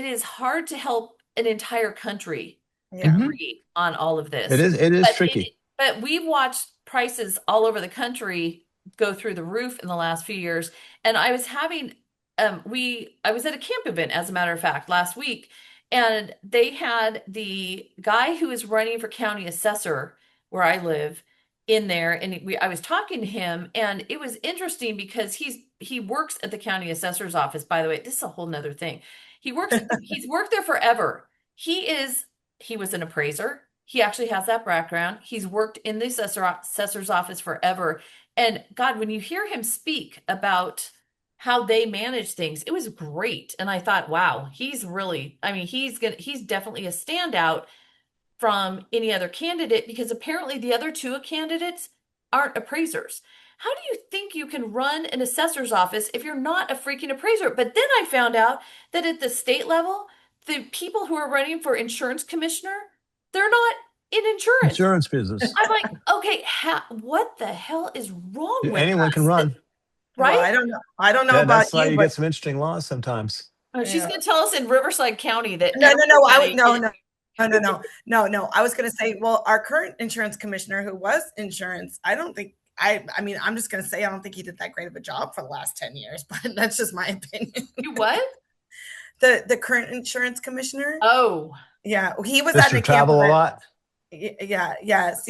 Speaker 1: is hard to help an entire country
Speaker 2: Yeah.
Speaker 3: Hmm.
Speaker 1: agree on all of
Speaker 3: It
Speaker 1: this.
Speaker 3: is it is
Speaker 1: But
Speaker 3: tricky.
Speaker 1: we've watched prices all over the country go through the roof in the last few years. And I was having I was at a camp event, as a matter of fact, last week, and they had the guy who is running for county assessor where I live in there, and I was talking to him, and it was interesting because he works at the county assessor's office. By the way, this is a whole nother thing. He's worked there forever. He was an appraiser. He actually has that background. He's worked in the assessor's office forever. And God, when you hear him speak about how they manage things, it was great. And I thought, wow, he's definitely a standout from any other candidate because apparently the other two candidates aren't appraisers. How do you think you can run an assessor's office if you're not a freaking appraiser? But then I found out that at the state level, the people who are running for insurance commissioner, they're not in insurance.
Speaker 3: Insurance business.
Speaker 1: I'm like, okay, what the hell is wrong with
Speaker 3: Anyone can
Speaker 1: us?
Speaker 3: run.
Speaker 2: Well,
Speaker 1: Right?
Speaker 2: I don't know
Speaker 3: Yeah,
Speaker 2: about
Speaker 3: that's why
Speaker 2: you,
Speaker 3: you
Speaker 2: but
Speaker 3: get some interesting laws sometimes.
Speaker 1: Oh, she's
Speaker 2: yeah.
Speaker 1: going to tell us in Riverside County that
Speaker 2: No, no, no.
Speaker 1: everybody
Speaker 2: No, no, no. I was going to say, well, our current insurance commissioner who was insurance, I don't think I mean, I'm just going to say, I don't think he did that great of a job for the last 10 years, but that's just my opinion.
Speaker 1: you what?
Speaker 2: The current insurance commissioner.
Speaker 1: Oh,
Speaker 2: Yeah. He was at
Speaker 3: Mr.
Speaker 2: the camp
Speaker 3: Travel a
Speaker 2: event.
Speaker 3: lot.
Speaker 2: Yeah. Yes.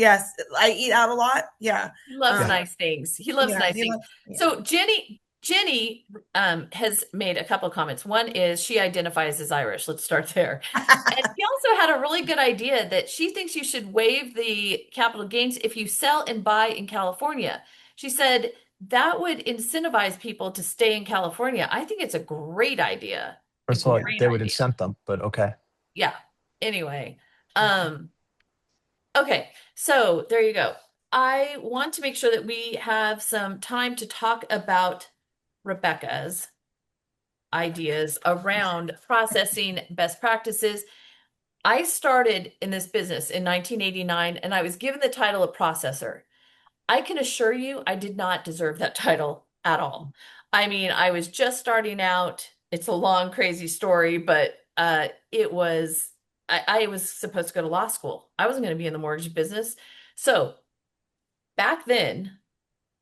Speaker 2: I eat out a lot. Yeah.
Speaker 1: he loves
Speaker 3: Yeah.
Speaker 1: nice things. He loves
Speaker 2: Yeah.
Speaker 1: nice things.
Speaker 2: Yeah.
Speaker 1: So, Jenny, Jenny has made a couple of comments. One is she identifies as Irish. Let's start there. And she also had a really good idea that she thinks you should waive the capital gains if you sell and buy in California. She said that would incentivize people to stay in California. I think it's a great idea. A
Speaker 3: First of all,
Speaker 2: Yeah.
Speaker 1: great
Speaker 3: they would
Speaker 1: idea.
Speaker 3: incent them, but okay.
Speaker 1: Yeah. Anyway, um, okay, so there you go. I want to make sure that we have some time to talk about Rebecca's ideas around processing best practices. I started in this business in 1989 and I was given the title of processor. I can assure you I did not deserve that title at all. I mean, I was just starting out. It's a long, crazy story, but I was supposed to go to law school. I wasn't going to be in the mortgage business. So back then,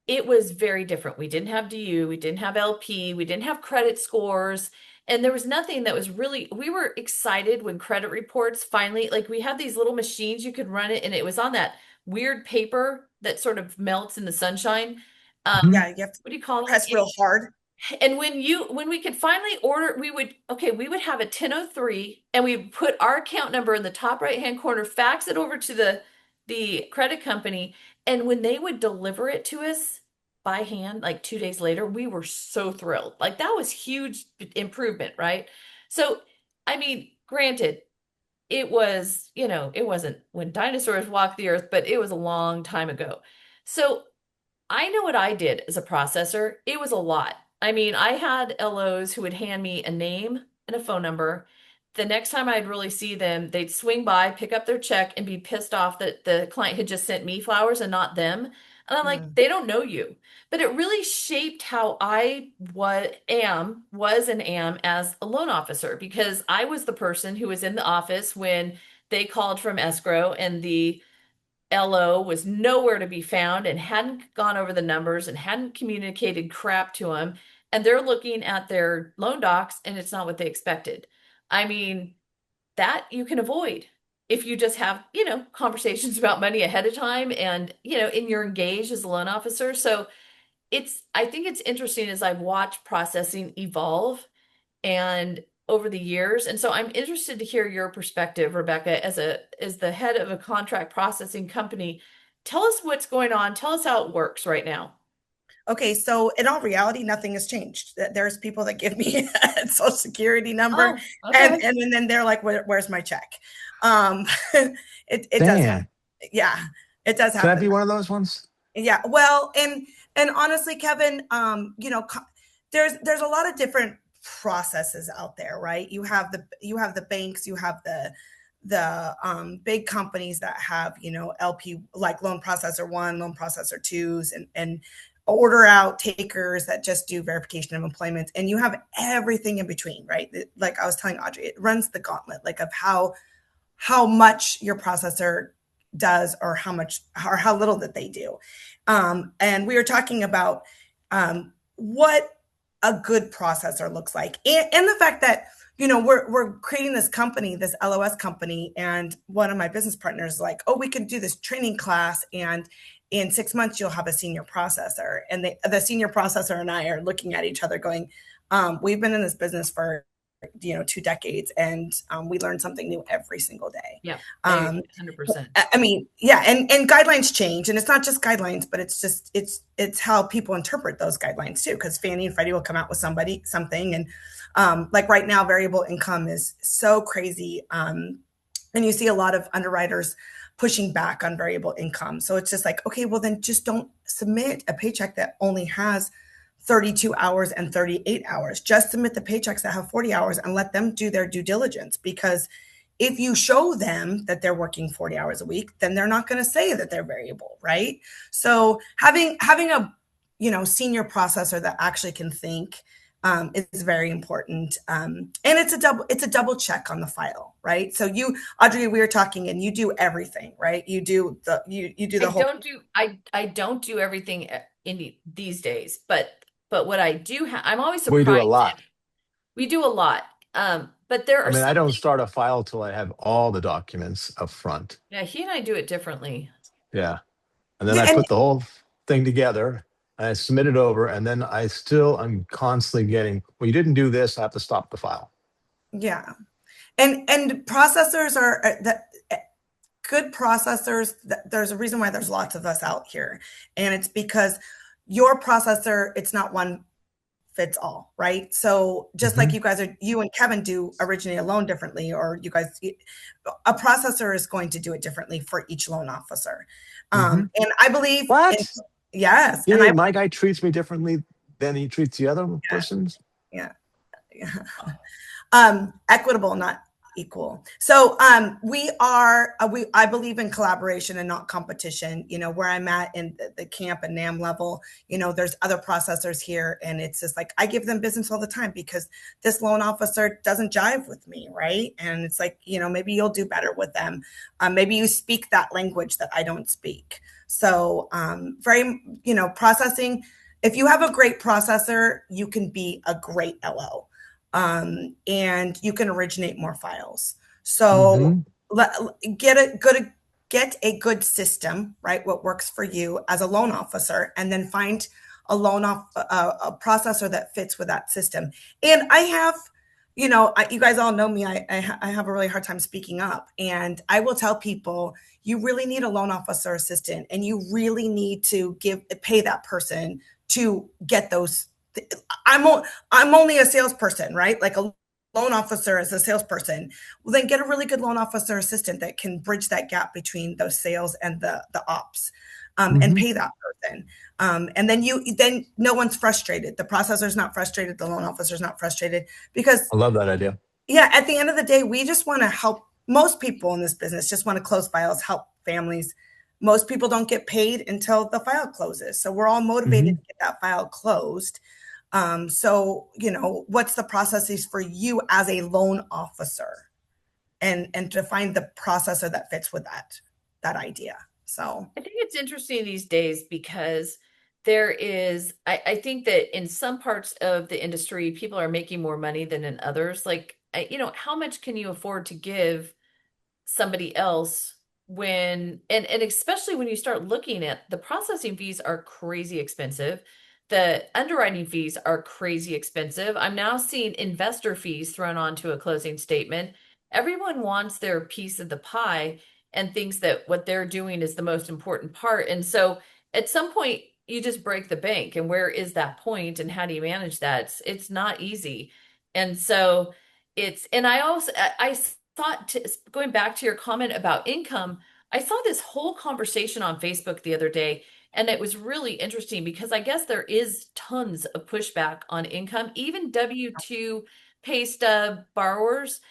Speaker 1: it was very different. We didn't have DU, we didn't have LP, we didn't have credit scores, and there was nothing that was really, we were excited when credit reports finally, like we had these little machines you could run it, and it was on that weird paper that sort of melts in the sunshine.
Speaker 3: Mhm.
Speaker 2: Yeah, you have to
Speaker 1: What do you call it?
Speaker 2: press real hard.
Speaker 1: And when we could finally order, we would have a 1003 and we put our account number in the top right hand corner, fax it over to the credit company, and when they would deliver it to us by hand like 2 days later, we were so thrilled. Like that was huge improvement, right? So, I mean, granted, it was, it wasn't when dinosaurs walked the earth, but it was a long time ago. So I know what I did as a processor. It was a lot. I mean, I had LOs who would hand me a name and a phone number. The next time I'd really see them, they'd swing by, pick up their check, and be pissed off that the client had just sent me flowers and not them. And I'm like,
Speaker 2: Mm.
Speaker 1: they don't know you. But it really shaped how I was and am as a loan officer because I was the person who was in the office when they called from escrow and the LO was nowhere to be found and hadn't gone over the numbers and hadn't communicated crap to them. And they're looking at their loan docs and it's not what they expected. I mean, that you can avoid if you just have, conversations about money ahead of time and, and you're engaged as a loan officer. So I think it's interesting as I've watched processing evolve and over the years. And so I'm interested to hear your perspective, Rebecca, as the head of a contract processing company. Tell us what's going on. Tell us how it works right now.
Speaker 2: Okay, so in all reality, nothing has changed. There's people that give me a social security number,
Speaker 1: Oh,
Speaker 2: and
Speaker 1: okay.
Speaker 2: and then they're like, "Where's my check?" Um, it does happen.
Speaker 3: Damn.
Speaker 2: Yeah, it does
Speaker 3: Could I
Speaker 2: happen.
Speaker 3: be one of those ones?
Speaker 2: Yeah, well, and honestly, Kevin, there's a lot of different processes out there, right? You have the banks, you have the big companies that have LP, like loan processor one, loan processor twos, and order out takers that just do verification of employment, and you have everything in between, right? Like I was telling Audrey, it runs the gauntlet, like of how much your processor does or how little that they do. And we were talking about what a good processor looks like, and the fact that we're creating this company, this LOS company, and one of my business partners is like, oh, we can do this training class, and in 6 months you'll have a senior processor. And the senior processor and I are looking at each other going, we've been in this business for 2 decades, and we learn something new every single day.
Speaker 1: Yeah,
Speaker 2: um,
Speaker 1: 100%.
Speaker 2: I mean, yeah, and guidelines change, and it's not just guidelines, but it's how people interpret those guidelines too. Because Fannie and Freddie will come out with something, and like right now, variable income is so crazy, and you see a lot of underwriters pushing back on variable income. So it's just like, okay, well then just don't submit a paycheck that only has 32 hours and 38 hours. Just submit the paychecks that have 40 hours and let them do their due diligence, because if you show them that they're working 40 hours a week, then they're not going to say that they're variable, right? So having a senior processor that actually can think is very important, and it's a double check on the file, right? So Audrey, we were talking, and you do everything, right? You do
Speaker 1: I
Speaker 2: the whole.
Speaker 1: don't do I don't do everything in these days, but what I do I'm always
Speaker 3: We do a
Speaker 1: surprised.
Speaker 3: lot.
Speaker 1: We do a lot. But there
Speaker 3: I
Speaker 1: are
Speaker 3: mean,
Speaker 1: some
Speaker 3: I don't
Speaker 1: things,
Speaker 3: start a file till I have all the documents up front.
Speaker 1: yeah, he and I do it differently.
Speaker 3: Yeah. And then
Speaker 2: Yeah,
Speaker 3: I
Speaker 2: and
Speaker 3: put the whole thing together and I submit it over, and then I'm constantly getting, well, you didn't do this, I have to stop the file.
Speaker 2: Yeah. And processors are good processors. There's a reason why there's lots of us out here. And it's because your processor, it's not one fits all, right? So just like
Speaker 3: Hmm.
Speaker 2: you and Kevin do originate a loan differently, or you guys, a processor is going to do it differently for each loan officer.
Speaker 3: Hmm.
Speaker 2: And I believe in,
Speaker 3: What?
Speaker 2: yes.
Speaker 3: Yeah,
Speaker 2: And
Speaker 3: yeah,
Speaker 2: I,
Speaker 3: my guy treats me differently than he treats the other
Speaker 2: yeah,
Speaker 3: persons.
Speaker 2: yeah. Yeah. Equitable, not equal. So I believe in collaboration and not competition. Where I'm at in the camp and NAM level, there's other processors here, and it's just like I give them business all the time because this loan officer doesn't jive with me, right? And it's like, maybe you'll do better with them. Maybe you speak that language that I don't speak. So very, processing. If you have a great processor, you can be a great LO, and you can originate more files. So
Speaker 3: Hmm.
Speaker 2: get a good system, right? What works for you as a loan officer, and then find a processor that fits with that system. And I have, you guys all know me. I have a really hard time speaking up, and I will tell people you really need a loan officer assistant, and you really need to pay that person to get those. I'm only a salesperson, right? Like a loan officer is a salesperson. Well, then get a really good loan officer assistant that can bridge that gap between those sales and the ops, and
Speaker 3: Hmm.
Speaker 2: pay that person. And then no one's frustrated. The processor's not frustrated. The loan officer's not frustrated because,
Speaker 3: I love that idea.
Speaker 2: yeah, at the end of the day, we just want to help. Most people in this business just want to close files, help families. Most people don't get paid until the file closes. So we're all motivated
Speaker 3: Hmm.
Speaker 2: to get that file closed. So, what's the processes for you as a loan officer, and to find the processor that fits with that idea. So,
Speaker 1: I think it's interesting these days because I think that in some parts of the industry, people are making more money than in others. Like, how much can you afford to give somebody else and especially when you start looking at the processing fees are crazy expensive. The underwriting fees are crazy expensive. I'm now seeing investor fees thrown onto a closing statement. Everyone wants their piece of the pie and thinks that what they're doing is the most important part. And so at some point you just break the bank. And where is that point and how do you manage that? It's not easy. And so and I also I thought going back to your comment about income, I saw this whole conversation on Facebook the other day, and it was really interesting because I guess there is tons of pushback on income, even W-2 pay stub borrowers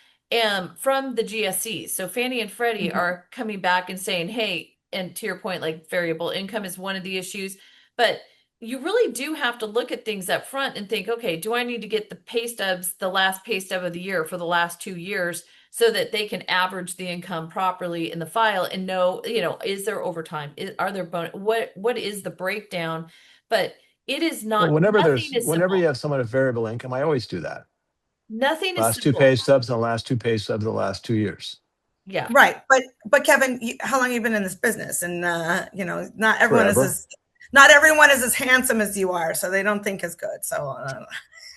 Speaker 1: from the GSEs. So Fannie and Freddie
Speaker 2: mhm.
Speaker 1: are coming back and saying, hey, and to your point, like variable income is one of the issues, but you really do have to look at things up front and think, okay, do I need to get the pay stubs, the last pay stub of the year for the last 2 years so that they can average the income properly in the file and know, is there overtime? Are there what is the breakdown? But it is
Speaker 3: Well,
Speaker 1: not, nothing is
Speaker 3: whenever you
Speaker 1: simple.
Speaker 3: have someone with variable income, I always do that.
Speaker 1: Nothing is
Speaker 3: Last two pay
Speaker 1: simple.
Speaker 3: stubs and the last two pay stubs of the last 2 years.
Speaker 1: Yeah.
Speaker 2: Right. But Kevin, how long have you been in this business? And
Speaker 3: Forever.
Speaker 2: not everyone is as handsome as you are, so they don't think as good. So,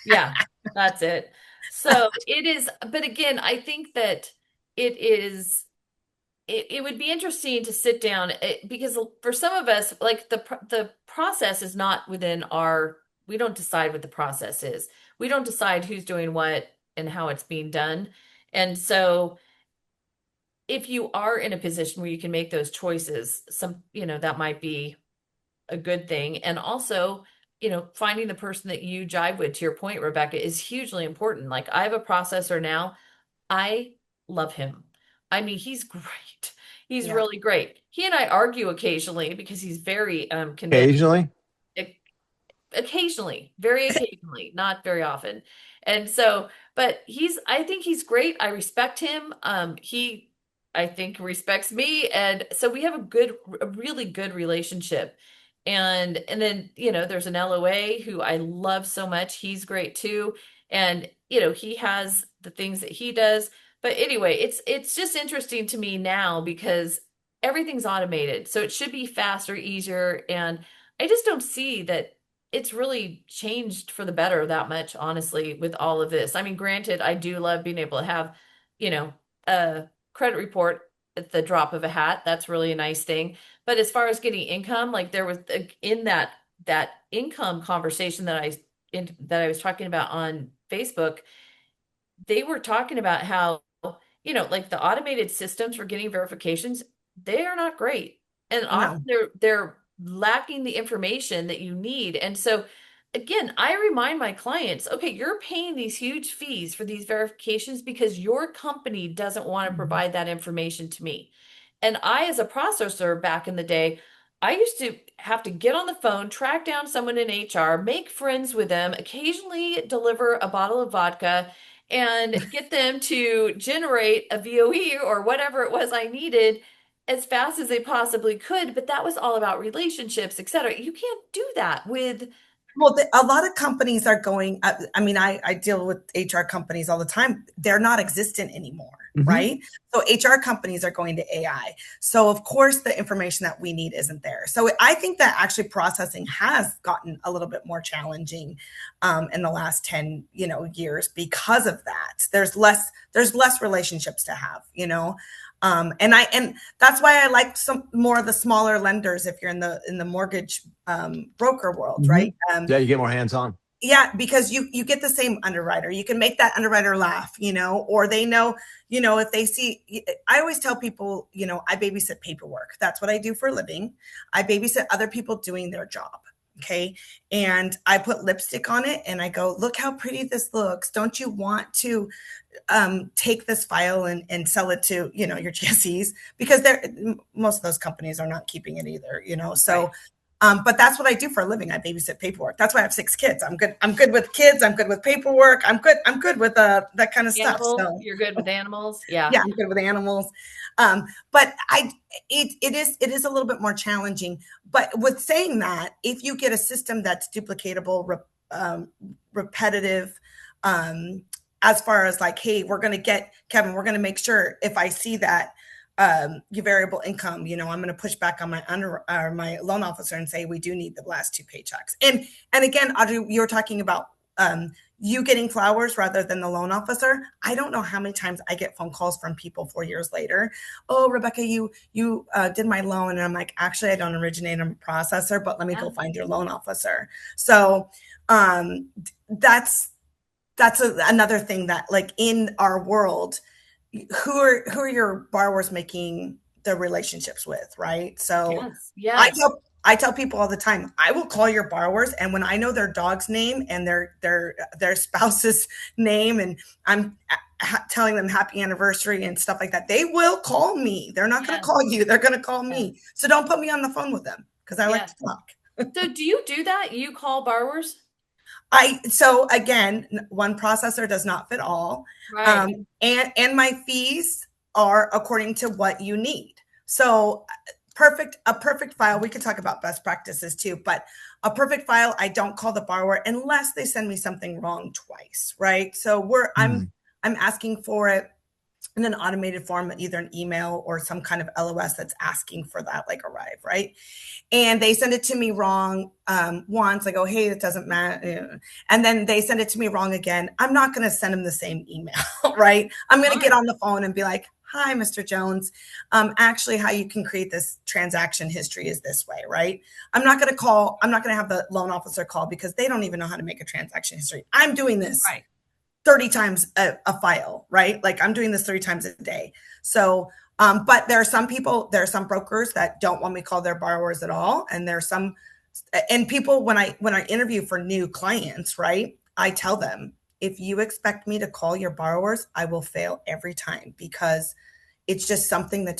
Speaker 1: Yeah, that's it. So it is, but again, I think that it is it would be interesting to sit down because for some of us, like the process is not within our, we don't decide what the process is. We don't decide who's doing what and how it's being done. And so if you are in a position where you can make those choices, that might be a good thing. And also, finding the person that you jive with, to your point, Rebecca, is hugely important. Like I have a processor now. I love him. I mean, he's great. He's
Speaker 2: yeah,
Speaker 1: really great. He and I argue occasionally because he's very convinced.
Speaker 3: Occasionally.
Speaker 1: e- Occasionally, very occasionally, not very often. And so, but I think he's great. I respect him. He I think respects me. And so we have a really good relationship. And then, there's an LOA who I love so much. He's great too. And, he has the things that he does. But anyway, it's just interesting to me now because everything's automated. So it should be faster, easier, and I just don't see that it's really changed for the better that much, honestly, with all of this. I mean, granted, I do love being able to have, you know, a credit report at the drop of a hat. That's really a nice thing. But as far as getting income, like there was in that income conversation that I was talking about on Facebook, they were talking about how, like the automated systems for getting verifications, they are not great. And often
Speaker 2: No.
Speaker 1: they're lacking the information that you need. And so again, I remind my clients, okay, you're paying these huge fees for these verifications because your company doesn't want to
Speaker 2: Mhm.
Speaker 1: provide that information to me. And I, as a processor back in the day, I used to have to get on the phone, track down someone in HR, make friends with them, occasionally deliver a bottle of vodka, and get them to generate a VOE or whatever it was I needed as fast as they possibly could. But that was all about relationships, et cetera. You can't do that with.
Speaker 2: Well, a lot of companies are going, I mean, I deal with HR companies all the time. They're not existent anymore,
Speaker 3: Hmm.
Speaker 2: right? So HR companies are going to AI. So of course the information that we need isn't there. So I think that actually processing has gotten a little bit more challenging in the last 10, years because of that. There's less relationships to have, and that's why I like some more of the smaller lenders if you're in the mortgage broker world,
Speaker 3: Hmm.
Speaker 2: right?
Speaker 3: Yeah, you get more hands on.
Speaker 2: Yeah, because you get the same underwriter. You can make that underwriter laugh, or they know, if they see. I always tell people, I babysit paperwork. That's what I do for a living. I babysit other people doing their job. Okay. And I put lipstick on it and I go, look how pretty this looks. Don't you want to take this file and sell it to, your GSEs? Because most of those companies are not keeping it either,
Speaker 1: Right.
Speaker 2: so but that's what I do for a living. I babysit paperwork. That's why I have 6 kids. I'm good. I'm good with kids. I'm good with paperwork. I'm good. I'm good with that kind of stuff.
Speaker 1: Animals,
Speaker 2: So
Speaker 1: you're good with animals. Yeah.
Speaker 2: yeah, I'm good with animals. But it is a little bit more challenging. But with saying that, if you get a system that's duplicatable, repetitive, um, as far as like, hey, we're going to get Kevin, we're going to make sure if I see that your variable income, I'm going to push back on my loan officer and say we do need the last 2 paychecks. And again, Audrey, you were talking about you getting flowers rather than the loan officer. I don't know how many times I get phone calls from people 4 years later. Oh, Rebecca, you did my loan, and I'm like, actually, I don't originate. I'm a processor, but let me
Speaker 1: Yeah.
Speaker 2: go find your loan officer. So um, that's another thing that, like, in our world, who are your borrowers making the relationships with, right? So
Speaker 1: Yes.
Speaker 2: I
Speaker 1: Yes.
Speaker 2: tell I tell people all the time, I will call your borrowers, and when I know their dog's name and their spouse's name, and I'm telling them happy anniversary and stuff like that, they will call me. They're not going to
Speaker 1: Yes.
Speaker 2: call you; they're going to call me.
Speaker 1: Yes.
Speaker 2: So don't put me on the phone with them because I like to
Speaker 1: Yes.
Speaker 2: talk.
Speaker 1: So do you do that? You call borrowers?
Speaker 2: So again, one processor does not fit all,
Speaker 1: Right.
Speaker 2: and my fees are according to what you need. So a perfect file. We could talk about best practices too, but a perfect file, I don't call the borrower unless they send me something wrong twice, right? So I'm asking for it in an automated form, either an email or some kind of LOS that's asking for that, like arrive, right? And they send it to me wrong once. I go, hey, it doesn't matter. And then they send it to me wrong again. I'm not going to send them the same email, right? I'm going to get
Speaker 1: Smart.
Speaker 2: on the phone and be like, hi, Mr. Jones. Actually, how you can create this transaction history is this way, right? I'm not going to have the loan officer call because they don't even know how to make a transaction history. I'm doing this
Speaker 1: Right.
Speaker 2: 30 times a file, right? Like I'm doing this 30 times a day. So, but there are some brokers that don't want me to call their borrowers at all. And and people, when I interview for new clients, right, I tell them, if you expect me to call your borrowers, I will fail every time because it's just something that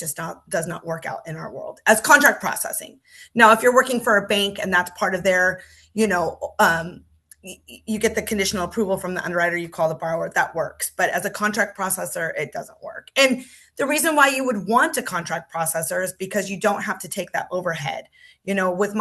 Speaker 2: does not work out in our world as contract processing. Now, if you're working for a bank and that's part of their, you know, you get the conditional approval from the underwriter, you call the borrower, that works. But as a contract processor, it doesn't work. And the reason why you would want a contract processor is because you don't have to take that overhead. With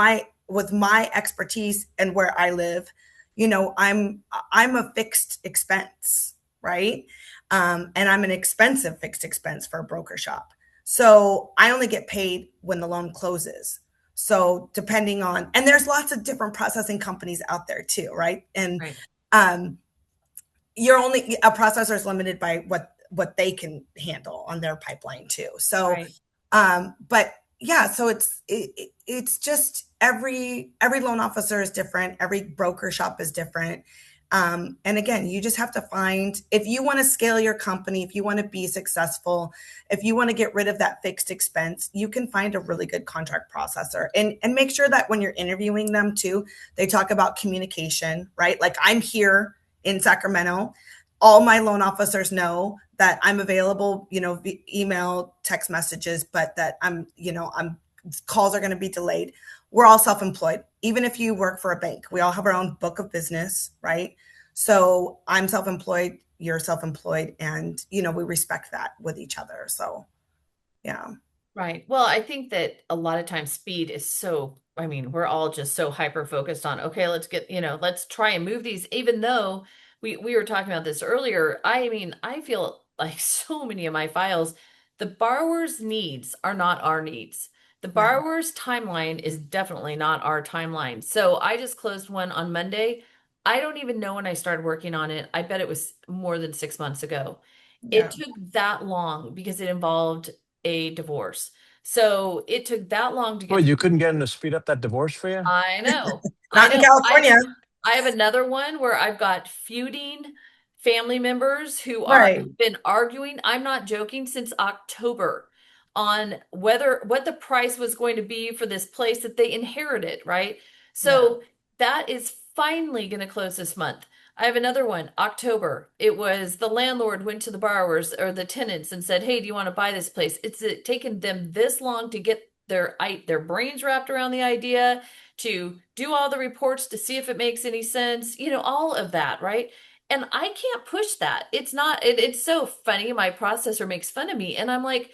Speaker 2: my expertise and where I live, I'm a fixed expense, right? And I'm an expensive fixed expense for a broker shop. So I only get paid when the loan closes. So depending on, and there's lots of different processing companies out there too, right? And
Speaker 1: Right.
Speaker 2: you're only, a processor is limited by what they can handle on their pipeline too. So
Speaker 1: Right.
Speaker 2: but yeah, so it's just every loan officer is different, every broker shop is different. And again, you just have to find, if you want to scale your company, if you want to be successful, if you want to get rid of that fixed expense, you can find a really good contract processor, and make sure that when you're interviewing them too, they talk about communication, right? Like, I'm here in Sacramento. All my loan officers know that I'm available, email, text messages, but that I'm calls are going to be delayed. We're all self-employed. Even if you work for a bank, we all have our own book of business, right? So I'm self-employed, you're self-employed, and we respect that with each other. So yeah.
Speaker 1: Right. Well, I think that a lot of times speed is so, I mean, we're all just so hyper focused on, okay, let's get, let's try and move these, even though we were talking about this earlier. I mean, I feel like so many of my files, the borrower's needs are not our needs. The
Speaker 2: Yeah.
Speaker 1: borrower's timeline is definitely not our timeline. So I just closed one on Monday. I don't even know when I started working on it. I bet it was more than 6 months ago. It
Speaker 2: Yeah.
Speaker 1: took that long because it involved a divorce. So it took that long to
Speaker 3: Well,
Speaker 1: get
Speaker 3: you
Speaker 1: through.
Speaker 3: couldn't get him to speed up that divorce for you?
Speaker 1: I know. I
Speaker 2: Not in
Speaker 1: know.
Speaker 2: California.
Speaker 1: I have another one where I've got feuding family members
Speaker 2: Right.
Speaker 1: who've been arguing, I'm not joking, since October on what the price was going to be for this place that they inherited, right?
Speaker 2: Yeah.
Speaker 1: So that is finally going to close this month. I have another one, October. It was the landlord went to the borrowers or the tenants and said, "Hey, do you want to buy this place?" It's taken them this long to get their brains wrapped around the idea, to do all the reports to see if it makes any sense, all of that, right? And I can't push that. It's not, it's so funny. My processor makes fun of me, and I'm like,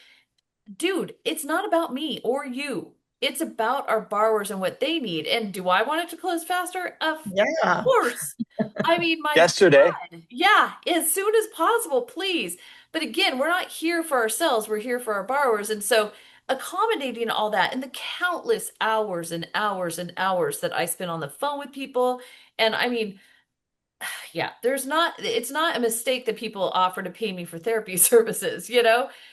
Speaker 1: dude, it's not about me or you. It's about our borrowers and what they need. And do I want it to close faster? Of
Speaker 2: Yeah.
Speaker 1: course. I mean, my
Speaker 3: Yesterday.
Speaker 1: God. Yeah, as soon as possible, please. But again, we're not here for ourselves. We're here for our borrowers. And so accommodating all that and the countless hours and hours and hours that I spend on the phone with people. And I mean, yeah, it's not a mistake that people offer to pay me for therapy services.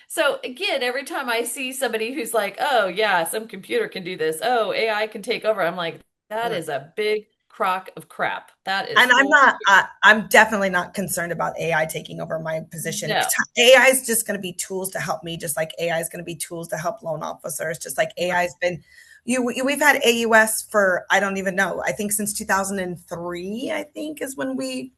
Speaker 1: So again, every time I see somebody who's like, oh yeah, some computer can do this, oh, AI can take over, I'm like, that
Speaker 2: Right.
Speaker 1: is a big crock of crap. That is
Speaker 2: And
Speaker 1: for
Speaker 2: I'm definitely not concerned about AI taking over my position.
Speaker 1: no.
Speaker 2: AI is just going to be tools to help me, just like AI is going to be tools to help loan officers, just like AI has been. We've had AUS for, I don't even know. I think since 2003, I think is when we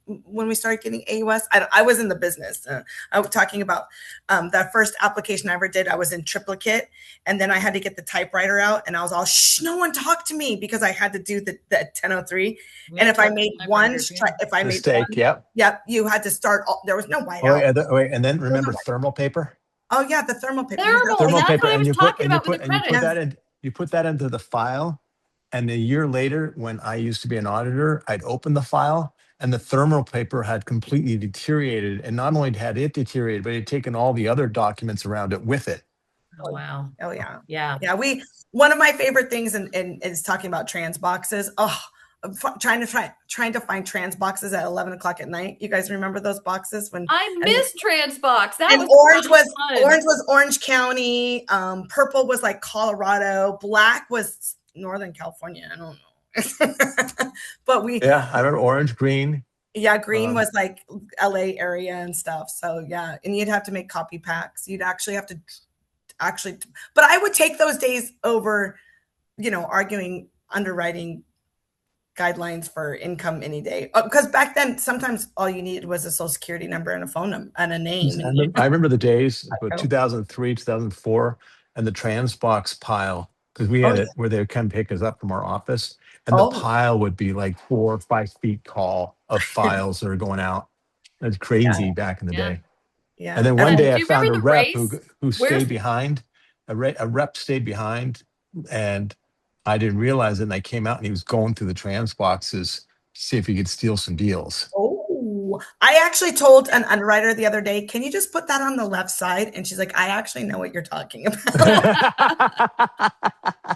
Speaker 2: started getting AUS. I was in the business. I was talking about that first application I ever did. I was in triplicate, and then I had to get the typewriter out, and I was all, shh, no one talk to me, because I had to do the 1003.
Speaker 1: We
Speaker 2: And
Speaker 1: had
Speaker 2: if I
Speaker 1: to
Speaker 2: made one,
Speaker 1: typewriters, yeah.
Speaker 2: if I made
Speaker 3: Mistake.
Speaker 2: one,
Speaker 3: Yep.
Speaker 2: yep, you had to start. There was no
Speaker 3: Oh,
Speaker 2: whiteout.
Speaker 3: wait, and then remember thermal paper?
Speaker 2: Oh yeah, the thermal paper. You got
Speaker 1: Thermal,
Speaker 2: to
Speaker 3: Thermal
Speaker 1: that's
Speaker 3: paper,
Speaker 1: what I
Speaker 3: and
Speaker 1: was
Speaker 3: you put
Speaker 1: talking
Speaker 3: and you
Speaker 1: about with
Speaker 3: put
Speaker 1: the
Speaker 3: and you put
Speaker 1: credits.
Speaker 2: yeah.
Speaker 3: that in. You put that into the file, and a year later, when I used to be an auditor, I'd open the file, and the thermal paper had completely deteriorated. And not only had it deteriorated, but it had taken all the other documents around it with it.
Speaker 1: Oh wow.
Speaker 2: Oh yeah,
Speaker 1: Yeah.
Speaker 2: yeah. One of my favorite things in is talking about trans boxes. Oh, trying to find trans boxes at 11 o'clock at night. You guys remember those boxes when?
Speaker 1: I miss Transbox. That
Speaker 2: And
Speaker 1: was
Speaker 2: orange
Speaker 1: so
Speaker 2: was
Speaker 1: fun.
Speaker 2: orange was Orange County. Purple was like Colorado. Black was Northern California. I don't know. But
Speaker 3: Yeah, I remember orange, green.
Speaker 2: yeah, green
Speaker 3: Um,
Speaker 2: was like LA area and stuff. So yeah, and you'd have to make copy packs. You'd actually have to actually, but I would take those days over, arguing underwriting guidelines for income any day. Because back then, sometimes all you needed was a social security number and a phone number and a name. And
Speaker 3: I remember the days, but
Speaker 2: go.
Speaker 3: 2003, 2004, and the Transbox pile, because we
Speaker 2: Oh
Speaker 3: had
Speaker 2: yeah.
Speaker 3: it where they would come pick us up from our office, and the
Speaker 2: Oh
Speaker 3: pile would be like 4 or 5 feet tall of files that are going out. That's
Speaker 2: yeah.
Speaker 3: crazy back in the
Speaker 1: Yeah.
Speaker 3: day. And
Speaker 2: Yeah.
Speaker 3: then
Speaker 2: And
Speaker 3: one
Speaker 2: I,
Speaker 3: day I
Speaker 1: Do you remember
Speaker 3: found a
Speaker 1: the
Speaker 3: rep
Speaker 1: race?
Speaker 3: who
Speaker 1: Where's
Speaker 3: stayed behind. A rep stayed behind, and I didn't realize it. And I came out, and he was going through the trans boxes to see if he could steal some deals.
Speaker 2: oh I actually told an underwriter the other day, can you just put that on the left side? And she's like, I actually know what you're talking about.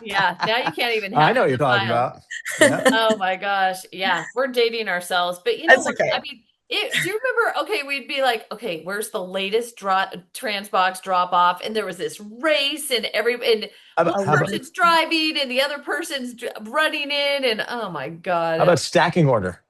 Speaker 1: Yeah, now you can't even
Speaker 3: I
Speaker 1: have
Speaker 3: know
Speaker 1: it
Speaker 3: what
Speaker 1: in
Speaker 3: you're
Speaker 1: the
Speaker 3: talking
Speaker 1: file.
Speaker 3: about. Yeah.
Speaker 1: Oh my gosh. Yeah, we're dating ourselves. But you know
Speaker 2: That's
Speaker 1: what? I
Speaker 2: okay.
Speaker 1: mean, do you remember? Okay, we'd be like, okay, where's the latest trans box drop off? And there was this race, and and
Speaker 3: How
Speaker 1: one
Speaker 3: about, how about,
Speaker 1: person's driving and the other person's running in, and oh my
Speaker 3: how
Speaker 1: God.
Speaker 3: about stacking order?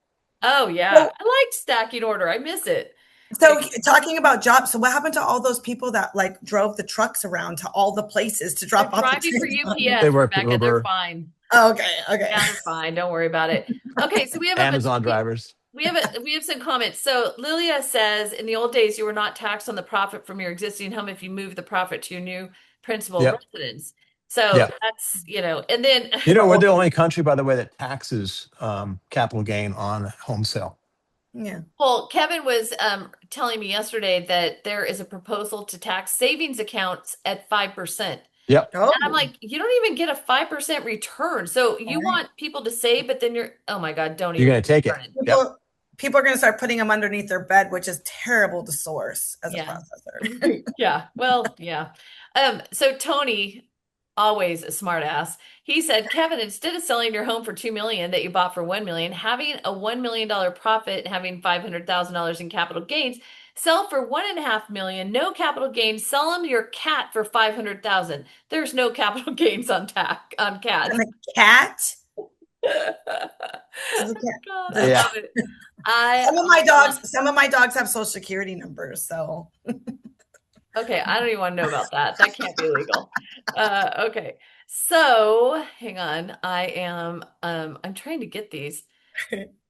Speaker 1: Oh yeah,
Speaker 2: So,
Speaker 1: I like stacking order. I miss it.
Speaker 2: so
Speaker 1: Okay,
Speaker 2: talking about jobs, so what happened to all those people that like drove the trucks around to all the places to
Speaker 1: they're
Speaker 2: drop off the
Speaker 1: driving for
Speaker 2: transponder?
Speaker 3: They
Speaker 1: UPS,
Speaker 3: work for
Speaker 1: Rebecca. They're
Speaker 3: Uber,
Speaker 2: Oh,
Speaker 1: fine.
Speaker 2: okay, okay.
Speaker 1: Yeah, they're fine. Don't worry about it. Okay, so
Speaker 3: Amazon drivers.
Speaker 1: we have some comments. So Lilia says, in the old days, you were not taxed on the profit from your existing home if you move the profit to your new principal
Speaker 3: Yep.
Speaker 1: residence. So
Speaker 3: Yep.
Speaker 1: that's, and then
Speaker 3: You know, we're
Speaker 2: Oh,
Speaker 3: the only country, by the way, that taxes capital gain on home sale.
Speaker 2: yeah.
Speaker 1: well, Kevin was telling me yesterday that there is a proposal to tax savings accounts at 5%.
Speaker 3: Yep.
Speaker 1: And I'm
Speaker 2: Oh,
Speaker 1: like, you don't even get a 5% return. So
Speaker 2: all
Speaker 1: you
Speaker 2: right.
Speaker 1: want people to save, but then oh my God, don't
Speaker 3: You're
Speaker 1: even
Speaker 3: going to take it.
Speaker 1: return it.
Speaker 3: Yep.
Speaker 2: People are going to start putting them underneath their bed, which is terrible to source as a
Speaker 1: Yeah.
Speaker 2: processor.
Speaker 1: Yeah. Well, yeah. So Tony, always a smart ass, he said, Kevin, instead of selling your home for 2 million that you bought for 1 million, having a $1 million profit and having $500,000 in capital gains, sell for 1.5 million, no capital gains, sell them your cat for 500,000. There's no capital gains on
Speaker 2: And
Speaker 1: cats.
Speaker 2: the cat,
Speaker 1: God,
Speaker 2: the cat,
Speaker 1: I
Speaker 2: the,
Speaker 3: Yeah.
Speaker 1: love it. I
Speaker 2: some of my
Speaker 1: love
Speaker 2: dogs, some of my dogs have social security numbers. So
Speaker 1: Okay, I don't even want to know about that. That can't be legal. Okay. So, hang on. I'm trying to get these.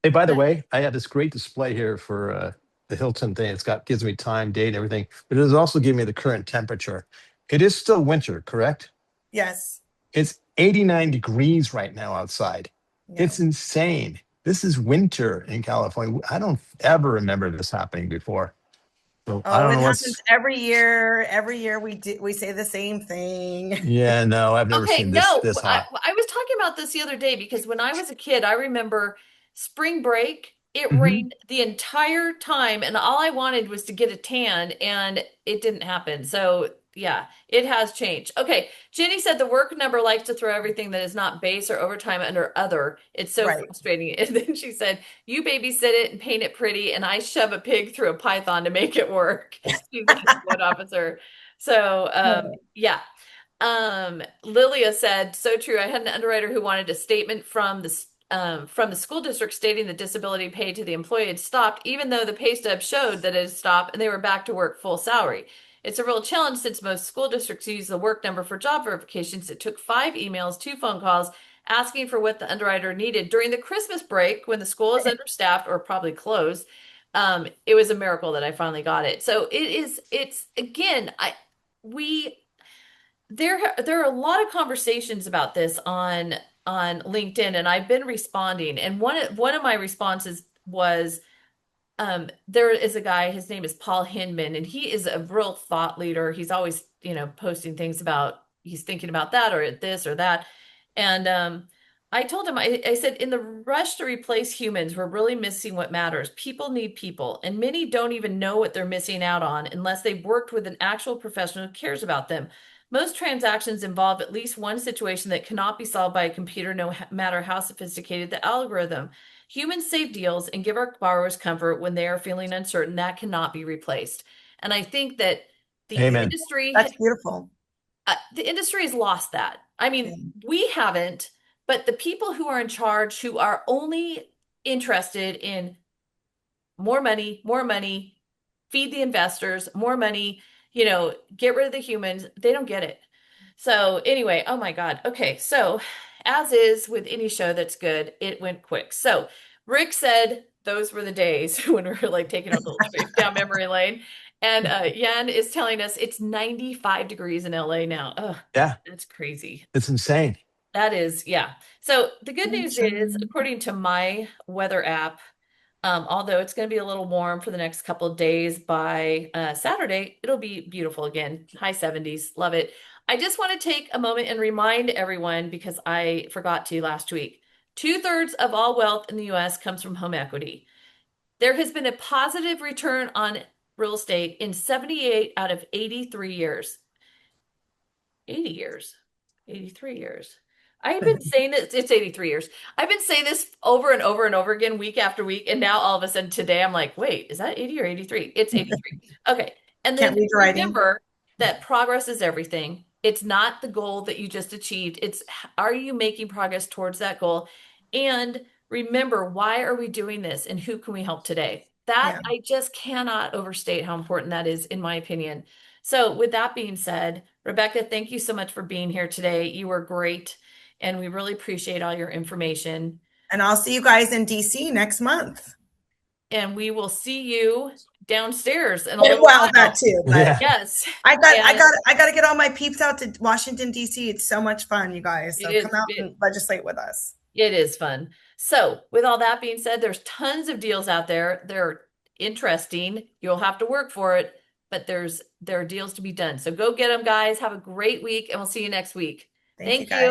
Speaker 3: Hey, by the
Speaker 1: Uh,
Speaker 3: way, I have this great display here for the Hilton thing. It's got gives me time, date, and everything, but it does also give me the current temperature. It is still winter, correct?
Speaker 2: yes,
Speaker 3: It's 89 degrees right now outside.
Speaker 2: yeah.
Speaker 3: It's insane. This is winter in California. I don't ever remember this happening before. So I
Speaker 2: Oh,
Speaker 3: don't
Speaker 2: it
Speaker 3: know
Speaker 2: happens
Speaker 3: what's.
Speaker 2: every year. Every year we say the same thing.
Speaker 3: Yeah, no, I've never
Speaker 1: okay,
Speaker 3: seen this
Speaker 1: no,
Speaker 3: this hot.
Speaker 1: I was talking about this the other day because when I was a kid, I remember spring break, it
Speaker 3: Hmm.
Speaker 1: rained the entire time, and all I wanted was to get a tan, and it didn't happen. So, yeah, it has changed. Okay, Jenny said the work number likes to throw everything that is not base or overtime under other. It's so
Speaker 2: Right.
Speaker 1: frustrating. And then she said, you babysit it and paint it pretty, and I shove a pig through a python to make it work. She's a what officer. So, yeah. Lilia said, so true. I had an underwriter who wanted a statement from the school district stating the disability paid to the employee had stopped, even though the pay stub showed that it had stopped and they were back to work full salary. It's a real challenge since most school districts use the work number for job verifications. It took 5 emails, 2 phone calls asking for what the underwriter needed during the Christmas break when the school is understaffed or probably closed. It was a miracle that I finally got it. So it's again, we there are a lot of conversations about this on LinkedIn, and I've been responding. And one of my responses was, there is a guy, his name is Paul Hinman, and he is a real thought leader. He's always, posting things about he's thinking about that or this or that. And I told him, I said, in the rush to replace humans, we're really missing what matters. People need people, and many don't even know what they're missing out on unless they've worked with an actual professional who cares about them. Most transactions involve at least one situation that cannot be solved by a computer, no matter how sophisticated the algorithm. Humans save deals and give our borrowers comfort when they are feeling uncertain. That cannot be replaced. And I think that the
Speaker 3: Amen.
Speaker 1: industry,
Speaker 2: That's beautiful.
Speaker 1: the industry has lost that. I
Speaker 2: Yeah.
Speaker 1: mean, we haven't, but the people who are in charge, who are only interested in more money, feed the investors, more money, get rid of the humans, they don't get it. So, anyway, oh my God. Okay. So, as is with any show that's good, it went quick. So, Rick said those were the days when we were like taking our little trip down memory lane. And Yan is telling us it's 95 degrees in LA now. Ugh,
Speaker 3: Yeah,
Speaker 1: that's crazy.
Speaker 3: it's insane.
Speaker 1: That is, yeah. So the good news is, according to my weather app, although it's going to be a little warm for the next couple of days, by Saturday, it'll be beautiful again. High 70s. Love it. I just want to take a moment and remind everyone, because I forgot to last week, 2/3 of all wealth in the US comes from home equity. There has been a positive return on real estate in 78 out of 83 years. 80 years, 83 years. I've been saying this, it's 83 years. I've been saying this over and over and over again, week after week. And now all of a sudden today, I'm like, wait, is that 80 or 83? It's 83. Okay. And
Speaker 2: Can't
Speaker 1: then
Speaker 2: read writing.
Speaker 1: remember that progress is everything. It's not the goal that you just achieved. It's, are you making progress towards that goal? And remember, why are we doing this and who can we help today? That
Speaker 2: Yeah.
Speaker 1: I just cannot overstate how important that is, in my opinion. So, with that being said, Rebecca, thank you so much for being here today. You were great, and we really appreciate all your information.
Speaker 2: And I'll see you guys in DC next month.
Speaker 1: And we will see you downstairs in a little
Speaker 2: Well,
Speaker 1: while.
Speaker 2: that too, but
Speaker 3: Yeah.
Speaker 1: Yes.
Speaker 2: I
Speaker 1: And
Speaker 2: got to get all my peeps out to Washington DC. It's so much fun, you guys. So
Speaker 1: it
Speaker 2: come out
Speaker 1: is,
Speaker 2: and legislate with us.
Speaker 1: it is fun. So, with all that being said, there's tons of deals out there. They're interesting. You'll have to work for it, but there are deals to be done. So go get them, guys. Have a great week, and we'll see you next week.
Speaker 2: Thank you,
Speaker 1: Thank
Speaker 2: guys.
Speaker 1: you.